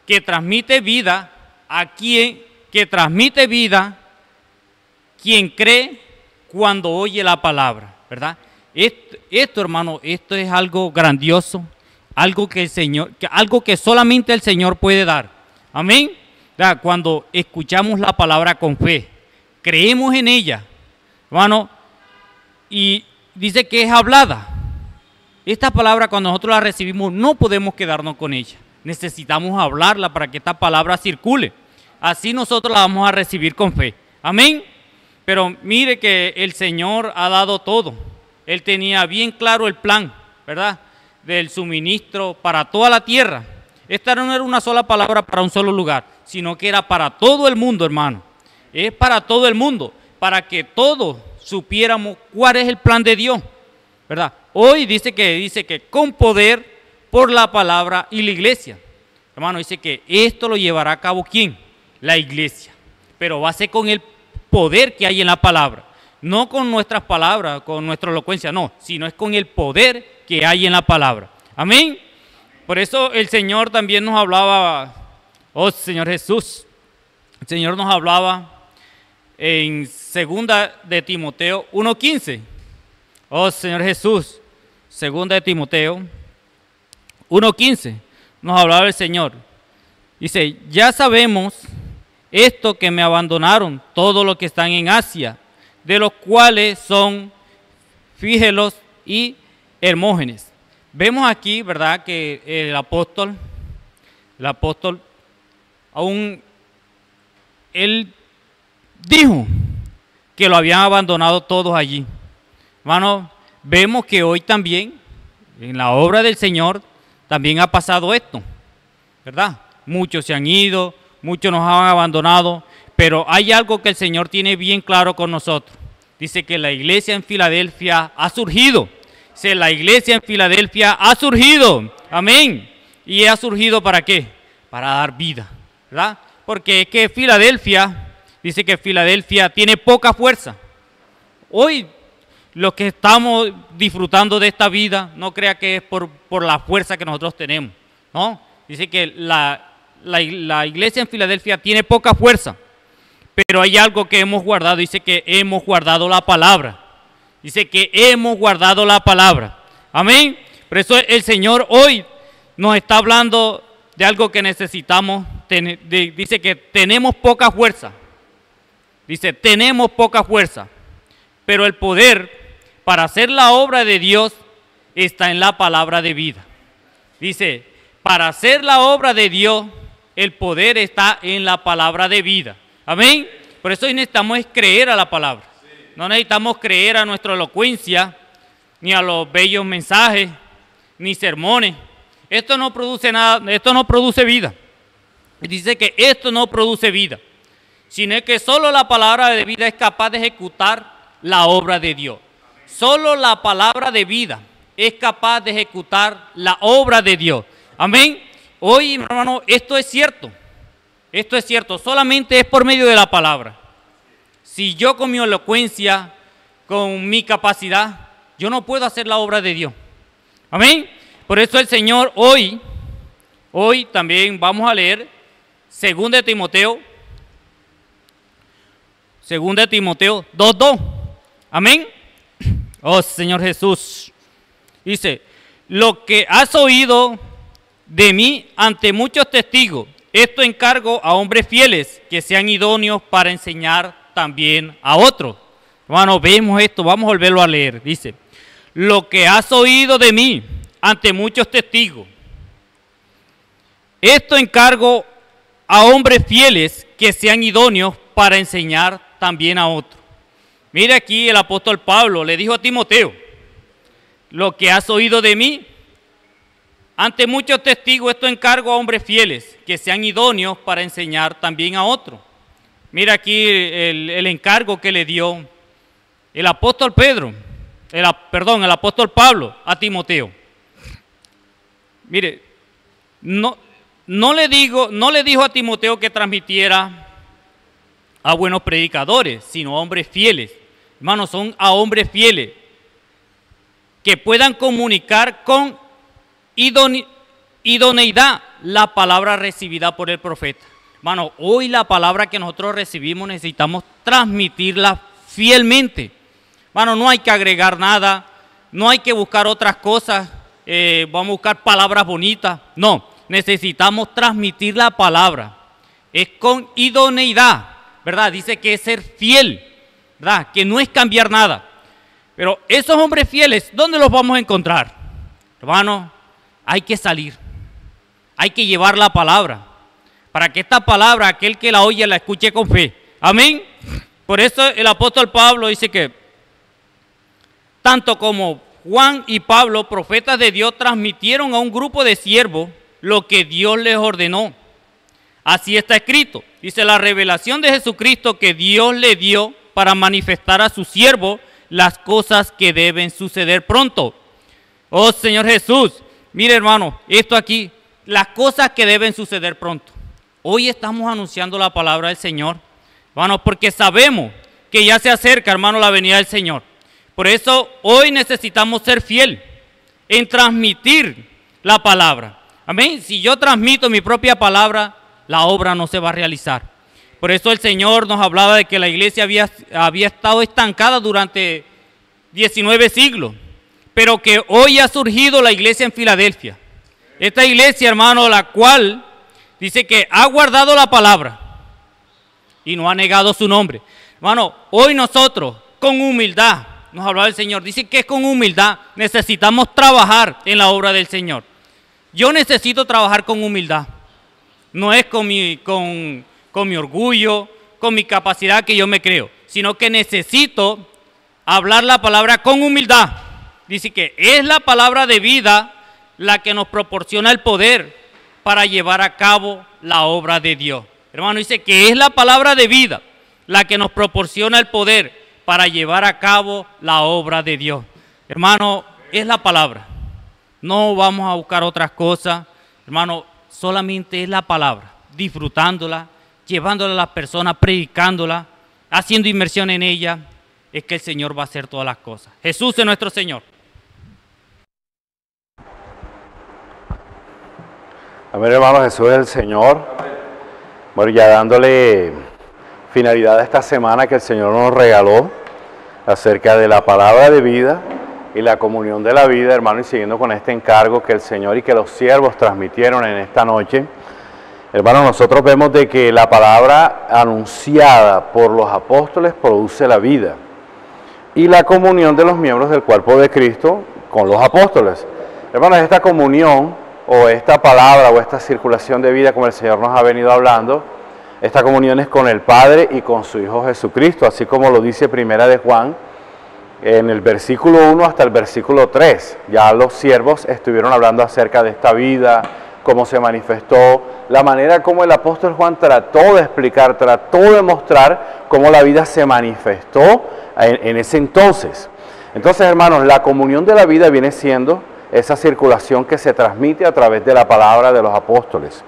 Que transmite vida a quien cree cuando oye la palabra, ¿verdad? Esto, hermano, esto es algo grandioso, algo que solamente el Señor puede dar. Amén. ¿Verdad? Cuando escuchamos la palabra con fe, creemos en ella, hermano, y dice que es hablada. Esta palabra, cuando nosotros la recibimos, no podemos quedarnos con ella. Necesitamos hablarla para que esta palabra circule. Así nosotros la vamos a recibir con fe. Amén. Pero mire que el Señor ha dado todo. Él tenía bien claro el plan, ¿verdad? Del suministro para toda la tierra. Esta no era una sola palabra para un solo lugar, sino que era para todo el mundo, hermano. Es para todo el mundo, para que todos supiéramos cuál es el plan de Dios, ¿verdad? Hoy dice que con poder por la palabra y la iglesia. Hermano, dice que esto lo llevará a cabo ¿quién? La iglesia. Pero va a ser con el poder que hay en la palabra. No con nuestras palabras, con nuestra elocuencia, no, sino es con el poder que hay en la palabra. Amén. Por eso el Señor también nos hablaba, oh Señor Jesús, el Señor nos hablaba en 2 de Timoteo 1:15. Oh Señor Jesús, segunda de Timoteo 1:15, nos hablaba el Señor. Dice, ya sabemos esto que me abandonaron todos los que están en Asia, de los cuales son Fígelos y Hermógenes. Vemos aquí, ¿verdad?, que el apóstol, aún él dijo que lo habían abandonado todos allí. Hermano, vemos que hoy también, en la obra del Señor, también ha pasado esto, ¿verdad? Muchos se han ido, muchos nos han abandonado, pero hay algo que el Señor tiene bien claro con nosotros. Dice que la iglesia en Filadelfia ha surgido. Dice, la iglesia en Filadelfia ha surgido. Amén. ¿Y ha surgido para qué? Para dar vida, ¿verdad? Porque es que Filadelfia, dice que Filadelfia tiene poca fuerza. Hoy, los que estamos disfrutando de esta vida, no crea que es por la fuerza que nosotros tenemos, ¿no? Dice que la iglesia en Filadelfia tiene poca fuerza, pero hay algo que hemos guardado. Dice que hemos guardado la palabra. Dice que hemos guardado la palabra. Amén. Por eso el Señor hoy nos está hablando de algo que necesitamos. Dice que tenemos poca fuerza. Dice, tenemos poca fuerza. Pero el poder para hacer la obra de Dios está en la palabra de vida. Dice, para hacer la obra de Dios, el poder está en la palabra de vida. Amén. Por eso necesitamos creer a la palabra. No necesitamos creer a nuestra elocuencia, ni a los bellos mensajes, ni sermones. Esto no produce nada, esto no produce vida. Dice que esto no produce vida, sino que solo la palabra de vida es capaz de ejecutar la obra de Dios. Solo la palabra de vida es capaz de ejecutar la obra de Dios. Amén. Hoy, hermano, esto es cierto. Esto es cierto. Solamente es por medio de la palabra. Si yo con mi elocuencia, con mi capacidad, yo no puedo hacer la obra de Dios. Amén. Por eso el Señor hoy también vamos a leer 2 de Timoteo 2:2. Amén. Oh Señor Jesús. Dice, lo que has oído de mí ante muchos testigos, esto encargo a hombres fieles que sean idóneos para enseñar también a otros. Hermano, vemos esto, vamos a volverlo a leer. Dice, lo que has oído de mí ante muchos testigos, esto encargo a hombres fieles que sean idóneos para enseñar también a otros. Mire aquí el apóstol Pablo le dijo a Timoteo, lo que has oído de mí ante muchos testigos, esto encargo a hombres fieles que sean idóneos para enseñar también a otros. Mira aquí el encargo que le dio el apóstol el apóstol Pablo a Timoteo. Mire, no le dijo a Timoteo que transmitiera a buenos predicadores, sino a hombres fieles. Hermanos, son a hombres fieles que puedan comunicar con idoneidad la palabra recibida por el profeta. Hermano, hoy la palabra que nosotros recibimos necesitamos transmitirla fielmente. Hermano, no hay que agregar nada, no hay que buscar otras cosas, vamos a buscar palabras bonitas. No, necesitamos transmitir la palabra. Es con idoneidad, ¿verdad? Dice que es ser fiel, ¿verdad? Que no es cambiar nada. Pero esos hombres fieles, ¿dónde los vamos a encontrar? Hermano, hay que salir, hay que llevar la palabra, para que esta palabra, aquel que la oye, la escuche con fe. Amén. Por eso el apóstol Pablo dice que tanto como Juan y Pablo, profetas de Dios, transmitieron a un grupo de siervos lo que Dios les ordenó. Así está escrito. Dice, la revelación de Jesucristo que Dios le dio para manifestar a sus siervos las cosas que deben suceder pronto. Oh Señor Jesús, mire hermano, esto aquí, las cosas que deben suceder pronto. Hoy estamos anunciando la palabra del Señor, hermanos, porque sabemos que ya se acerca, hermano, la venida del Señor. Por eso hoy necesitamos ser fiel en transmitir la palabra. Amén. Si yo transmito mi propia palabra, la obra no se va a realizar. Por eso el Señor nos hablaba de que la iglesia había estado estancada durante 19 siglos, pero que hoy ha surgido la iglesia en Filadelfia. Esta iglesia, hermano, la cual dice que ha guardado la palabra y no ha negado su nombre. Hermano, hoy nosotros, con humildad, nos hablaba el Señor, dice que es con humildad, necesitamos trabajar en la obra del Señor. Yo necesito trabajar con humildad, no es con mi orgullo, con mi capacidad que yo me creo, sino que necesito hablar la palabra con humildad. Dice que es la palabra de vida la que nos proporciona el poder para llevar a cabo la obra de Dios. Hermano, dice que es la palabra de vida la que nos proporciona el poder para llevar a cabo la obra de Dios. Hermano, es la palabra. No vamos a buscar otras cosas. Hermano, solamente es la palabra. Disfrutándola, llevándola a las personas, predicándola, haciendo inmersión en ella, es que el Señor va a hacer todas las cosas. Jesús es nuestro Señor. Amén, hermano, Jesús es el Señor. Bueno, ya dándole finalidad a esta semana que el Señor nos regaló acerca de la palabra de vida y la comunión de la vida, hermano, y siguiendo con este encargo que el Señor y que los siervos transmitieron en esta noche. Hermano, nosotros vemos de que la palabra anunciada por los apóstoles produce la vida y la comunión de los miembros del cuerpo de Cristo con los apóstoles. Hermanos, esta comunión o esta palabra o esta circulación de vida, como el Señor nos ha venido hablando, esta comunión es con el Padre y con su Hijo Jesucristo, así como lo dice Primera de Juan en el versículo 1 hasta el versículo 3. Ya los siervos estuvieron hablando acerca de esta vida, cómo se manifestó, la manera como el apóstol Juan trató de explicar, trató de mostrar cómo la vida se manifestó en ese entonces. Entonces, hermanos, la comunión de la vida viene siendo esa circulación que se transmite a través de la palabra de los apóstoles.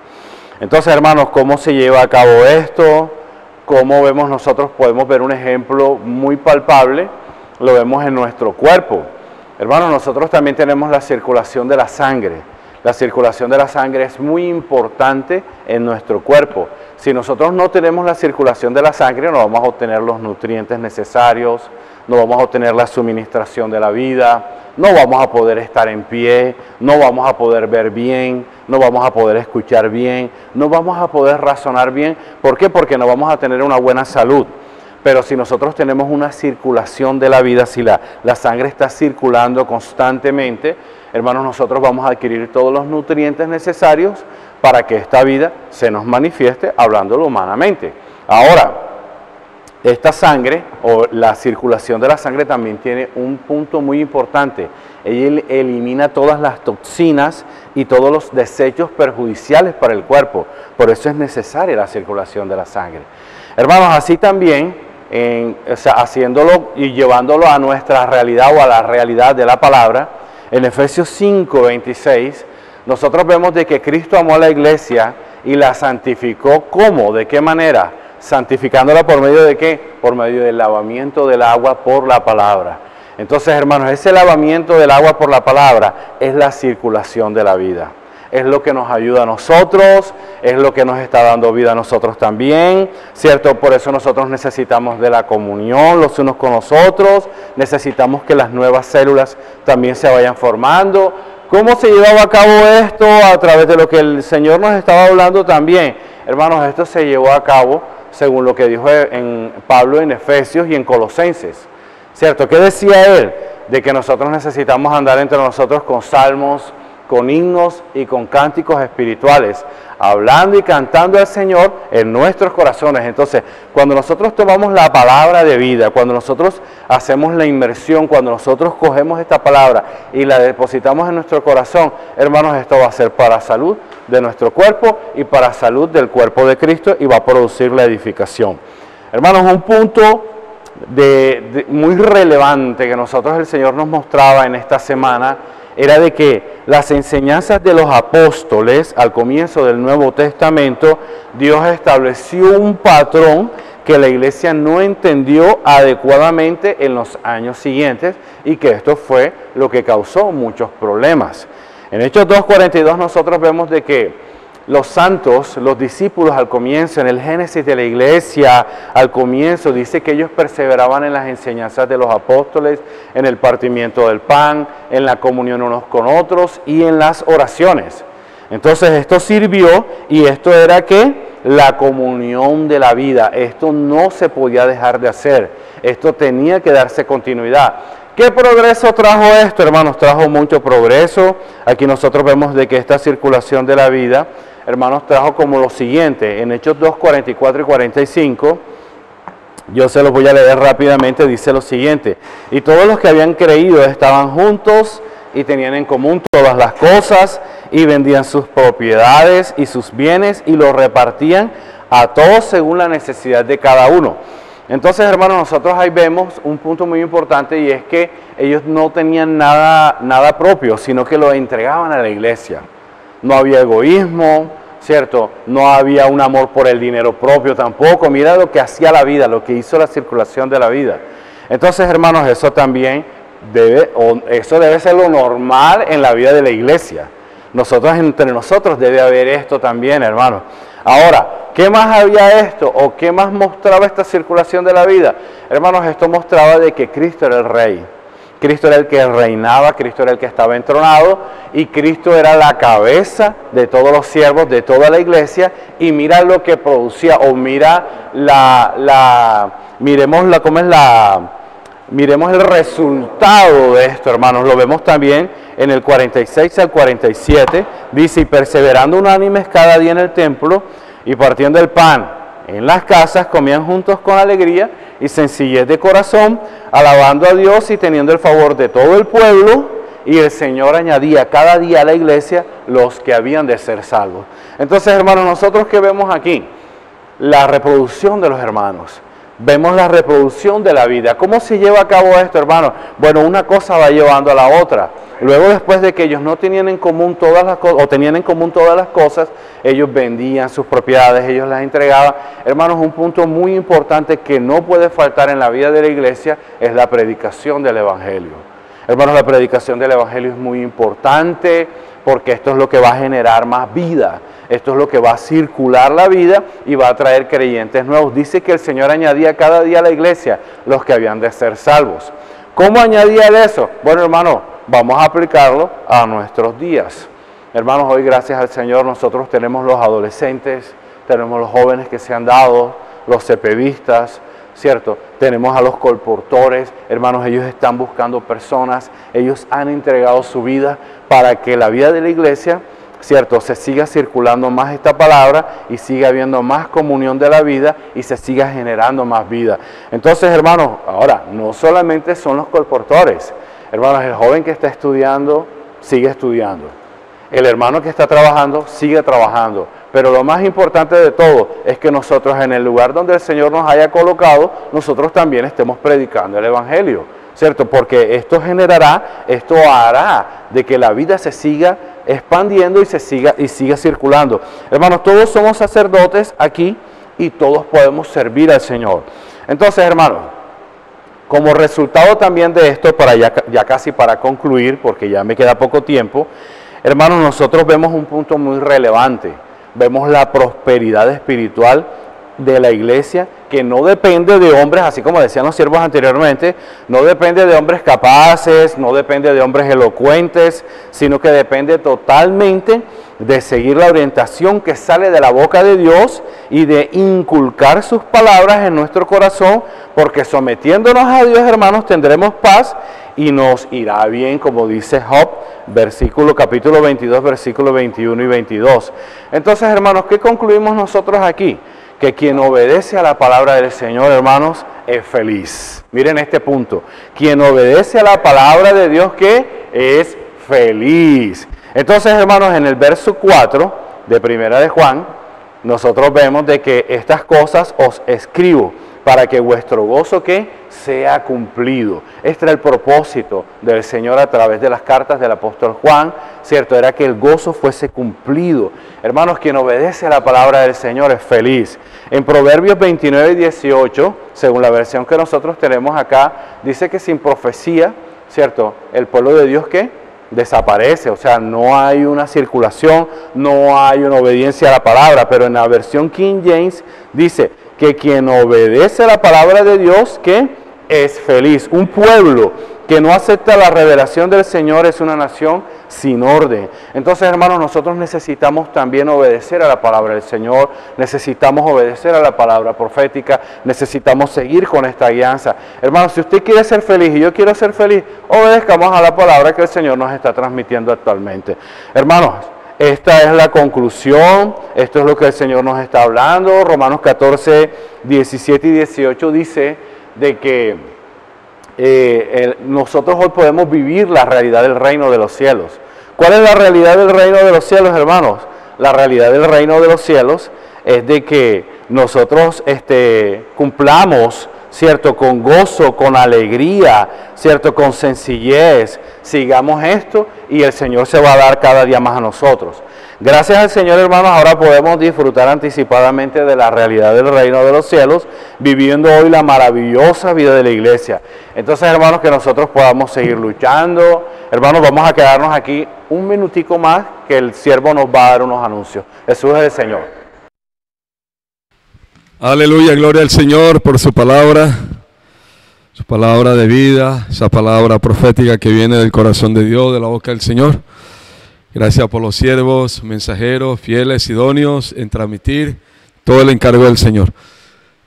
Entonces, hermanos, ¿cómo se lleva a cabo esto? ¿Cómo vemos nosotros? Podemos ver un ejemplo muy palpable, lo vemos en nuestro cuerpo. Hermanos, nosotros también tenemos la circulación de la sangre. La circulación de la sangre es muy importante en nuestro cuerpo. Si nosotros no tenemos la circulación de la sangre, no vamos a obtener los nutrientes necesarios, no vamos a obtener la suministración de la vida, no vamos a poder estar en pie, no vamos a poder ver bien, no vamos a poder escuchar bien, no vamos a poder razonar bien. ¿Por qué? Porque no vamos a tener una buena salud. Pero si nosotros tenemos una circulación de la vida, si la sangre está circulando constantemente, hermanos, nosotros vamos a adquirir todos los nutrientes necesarios para que esta vida se nos manifieste, hablándolo humanamente. Ahora, esta sangre o la circulación de la sangre también tiene un punto muy importante. Ella elimina todas las toxinas y todos los desechos perjudiciales para el cuerpo. Por eso es necesaria la circulación de la sangre. Hermanos, así también, haciéndolo y llevándolo a nuestra realidad o a la realidad de la palabra, en Efesios 5:26, nosotros vemos de que Cristo amó a la iglesia y la santificó. ¿Cómo? ¿De qué manera? Santificándola por medio de ¿qué? Por medio del lavamiento del agua por la palabra. Entonces, hermanos, ese lavamiento del agua por la palabra es la circulación de la vida. Es lo que nos ayuda a nosotros, es lo que nos está dando vida a nosotros también, ¿cierto? Por eso nosotros necesitamos de la comunión los unos con los otros, necesitamos que las nuevas células también se vayan formando. ¿Cómo se llevaba a cabo esto? A través de lo que el Señor nos estaba hablando también. Hermanos, esto se llevó a cabo según lo que dijo Pablo en Efesios y en Colosenses, ¿cierto? ¿Qué decía él? De que nosotros necesitamos andar entre nosotros con salmos, con himnos y con cánticos espirituales, hablando y cantando al Señor en nuestros corazones. Entonces, cuando nosotros tomamos la palabra de vida, cuando nosotros hacemos la inmersión, cuando nosotros cogemos esta palabra y la depositamos en nuestro corazón, hermanos, esto va a ser para salud de nuestro cuerpo y para salud del cuerpo de Cristo y va a producir la edificación. Hermanos, un punto muy relevante que nosotros el Señor nos mostraba en esta semana era de que las enseñanzas de los apóstoles al comienzo del Nuevo Testamento, Dios estableció un patrón que la iglesia no entendió adecuadamente en los años siguientes y que esto fue lo que causó muchos problemas. En Hechos 2:42 nosotros vemos de que los santos, los discípulos al comienzo, en el Génesis de la iglesia, al comienzo, dice que ellos perseveraban en las enseñanzas de los apóstoles, en el partimiento del pan, en la comunión unos con otros y en las oraciones. Entonces esto sirvió y esto era que la comunión de la vida, esto no se podía dejar de hacer, esto tenía que darse continuidad. ¿Qué progreso trajo esto, hermanos? Trajo mucho progreso. Aquí nosotros vemos de que esta circulación de la vida, hermanos, trajo como lo siguiente, en Hechos 2, 44 y 45, yo se los voy a leer rápidamente, dice lo siguiente: y todos los que habían creído estaban juntos y tenían en común todas las cosas, y vendían sus propiedades y sus bienes, y los repartían a todos según la necesidad de cada uno. Entonces, hermanos, nosotros ahí vemos un punto muy importante, y es que ellos no tenían nada propio, sino que lo entregaban a la iglesia. No había egoísmo, ¿cierto? No había un amor por el dinero propio tampoco. Mira lo que hacía la vida, lo que hizo la circulación de la vida. Entonces, hermanos, eso también debe ser lo normal en la vida de la iglesia. Entre nosotros debe haber esto también, hermanos. Ahora, ¿qué más había esto? ¿O qué más mostraba esta circulación de la vida? Hermanos, esto mostraba de que Cristo era el Rey. Cristo era el que reinaba, Cristo era el que estaba entronado, y Cristo era la cabeza de todos los siervos, de toda la iglesia, y mira lo que producía, o mira miremos el resultado de esto, hermanos. Lo vemos también en el 46 al 47, dice: y perseverando unánimes cada día en el templo, y partiendo el pan en las casas, comían juntos con alegría y sencillez de corazón, alabando a Dios y teniendo el favor de todo el pueblo, y el Señor añadía cada día a la iglesia los que habían de ser salvos. Entonces, hermanos, nosotros que vemos aquí la reproducción de los hermanos, vemos la reproducción de la vida. ¿Cómo se lleva a cabo esto, hermanos? Bueno, una cosa va llevando a la otra. Luego, después de que ellos no tenían en común todas las cosas, o tenían en común todas las cosas, ellos vendían sus propiedades, ellos las entregaban. Hermanos, un punto muy importante que no puede faltar en la vida de la iglesia es la predicación del Evangelio. Hermanos, la predicación del Evangelio es muy importante, porque esto es lo que va a generar más vida. Esto es lo que va a circular la vida y va a traer creyentes nuevos. Dice que el Señor añadía cada día a la iglesia los que habían de ser salvos. ¿Cómo añadía Él eso? Bueno, hermano, vamos a aplicarlo a nuestros días. Hermanos, hoy gracias al Señor nosotros tenemos los adolescentes, tenemos los jóvenes que se han dado, los cepedistas, ¿cierto? Tenemos a los colportores. Hermanos, ellos están buscando personas, ellos han entregado su vida para que la vida de la iglesia, ¿cierto?, se siga circulando más esta palabra y siga habiendo más comunión de la vida y se siga generando más vida. Entonces, hermanos, ahora, no solamente son los colportores. Hermanos, el joven que está estudiando, sigue estudiando. El hermano que está trabajando, sigue trabajando. Pero lo más importante de todo es que nosotros, en el lugar donde el Señor nos haya colocado, nosotros también estemos predicando el Evangelio, ¿cierto? Porque esto hará de que la vida se siga expandiendo y siga circulando. Hermanos, todos somos sacerdotes aquí y todos podemos servir al Señor. Entonces, hermanos, como resultado también de esto, ya casi para concluir, porque ya me queda poco tiempo, hermanos, nosotros vemos un punto muy relevante. Vemos la prosperidad espiritual de la iglesia, que no depende de hombres, así como decían los siervos anteriormente, no depende de hombres capaces, no depende de hombres elocuentes, sino que depende totalmente de seguir la orientación que sale de la boca de Dios y de inculcar sus palabras en nuestro corazón, porque sometiéndonos a Dios, hermanos, tendremos paz y nos irá bien, como dice Job, capítulo 22, versículos 21 y 22. Entonces, hermanos, ¿qué concluimos nosotros aquí? Que quien obedece a la palabra del Señor, hermanos, es feliz. Miren este punto. Quien obedece a la palabra de Dios, ¿qué? Es feliz. Entonces, hermanos, en el verso 4 de Primera de Juan, nosotros vemos de que estas cosas os escribo para que vuestro gozo, ¿qué? Sea cumplido. Este era el propósito del Señor a través de las cartas del apóstol Juan, ¿cierto? Era que el gozo fuese cumplido. Hermanos, quien obedece a la palabra del Señor es feliz. En Proverbios 29 y 18, según la versión que nosotros tenemos acá, dice que sin profecía, ¿cierto?, el pueblo de Dios, ¿qué? desaparece, o sea, no hay una circulación, no hay una obediencia a la palabra, pero en la versión King James dice que quien obedece a la palabra de Dios, que es feliz. Un pueblo que no acepta la revelación del Señor es una nación sin orden. Entonces, hermanos, nosotros necesitamos también obedecer a la palabra del Señor, necesitamos obedecer a la palabra profética, necesitamos seguir con esta guianza. Hermanos, si usted quiere ser feliz y yo quiero ser feliz, obedezcamos a la palabra que el Señor nos está transmitiendo actualmente. Hermanos, esta es la conclusión, esto es lo que el Señor nos está hablando. Romanos 14, 17 y 18 dice de que nosotros hoy podemos vivir la realidad del reino de los cielos. ¿Cuál es la realidad del reino de los cielos, hermanos? La realidad del reino de los cielos es de que nosotros cumplamos, ¿cierto?, con gozo, con alegría, ¿cierto?, con sencillez, sigamos esto y el Señor se va a dar cada día más a nosotros. Gracias al Señor, hermanos, ahora podemos disfrutar anticipadamente de la realidad del reino de los cielos, viviendo hoy la maravillosa vida de la iglesia. Entonces, hermanos, que nosotros podamos seguir luchando. Hermanos, vamos a quedarnos aquí un minutico más, que el siervo nos va a dar unos anuncios. Jesús es el Señor. Aleluya, gloria al Señor por su palabra de vida, esa palabra profética que viene del corazón de Dios, de la boca del Señor. Gracias por los siervos, mensajeros, fieles, idóneos en transmitir todo el encargo del Señor.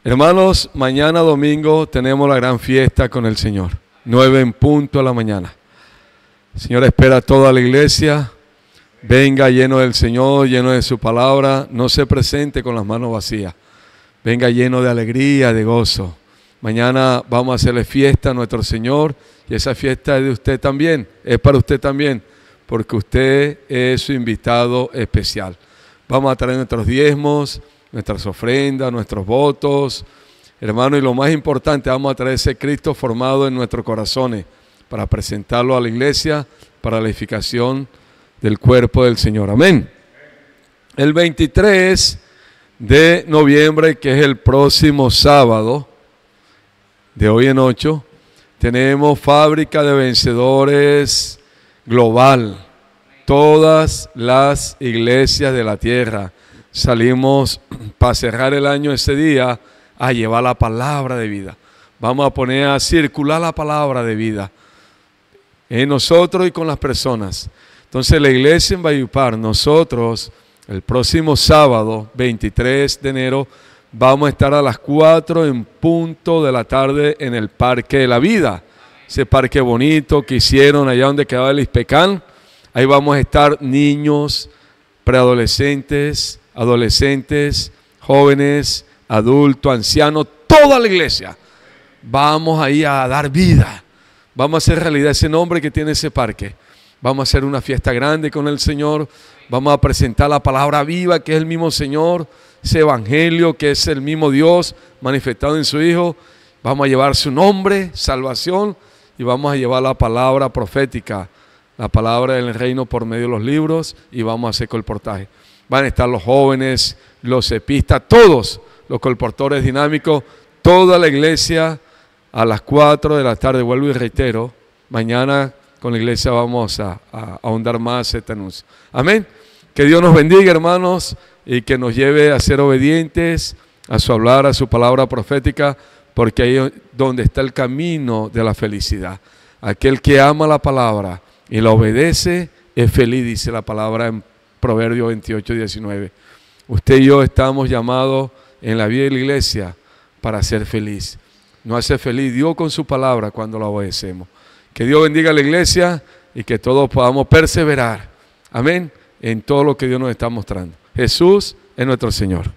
Hermanos, mañana domingo tenemos la gran fiesta con el Señor, 9 en punto de la mañana. El Señor espera a toda la iglesia, venga lleno del Señor, lleno de su palabra, no se presente con las manos vacías, venga lleno de alegría, de gozo. Mañana vamos a hacerle fiesta a nuestro Señor y esa fiesta es de usted también, es para usted también, porque usted es su invitado especial. Vamos a traer nuestros diezmos, nuestras ofrendas, nuestros votos, hermano, y lo más importante, vamos a traer ese Cristo formado en nuestros corazones para presentarlo a la iglesia para la edificación del cuerpo del Señor. Amén. El 23 de noviembre, que es el próximo sábado, de hoy en 8, tenemos Fábrica de Vencedores global, todas las iglesias de la tierra. Salimos para cerrar el año ese día a llevar la palabra de vida. Vamos a poner a circular la palabra de vida en nosotros y con las personas. Entonces la iglesia en Valledupar, nosotros el próximo sábado 23 de enero vamos a estar a las 4 en punto de la tarde en el Parque de la Vida. Ese parque bonito que hicieron allá donde quedaba el Ispecán. Ahí vamos a estar niños, preadolescentes, adolescentes, jóvenes, adultos, ancianos, toda la iglesia. Vamos ahí a dar vida. Vamos a hacer realidad ese nombre que tiene ese parque. Vamos a hacer una fiesta grande con el Señor. Vamos a presentar la palabra viva que es el mismo Señor, ese evangelio que es el mismo Dios manifestado en su Hijo. Vamos a llevar su nombre, salvación, y vamos a llevar la palabra profética, la palabra del reino por medio de los libros, y vamos a hacer colportaje. Van a estar los jóvenes, los epistas, todos los colportores dinámicos, toda la iglesia a las 4 de la tarde. Vuelvo y reitero, mañana con la iglesia vamos a ahondar más este anuncio. Amén. Que Dios nos bendiga, hermanos, y que nos lleve a ser obedientes a su hablar, a su palabra profética, porque ahí es donde está el camino de la felicidad. Aquel que ama la palabra y la obedece es feliz, dice la palabra en Proverbios 28, 19. Usted y yo estamos llamados en la vida de la iglesia para ser feliz. Nos hace feliz Dios con su palabra cuando la obedecemos. Que Dios bendiga a la iglesia y que todos podamos perseverar, amén, en todo lo que Dios nos está mostrando. Jesús es nuestro Señor.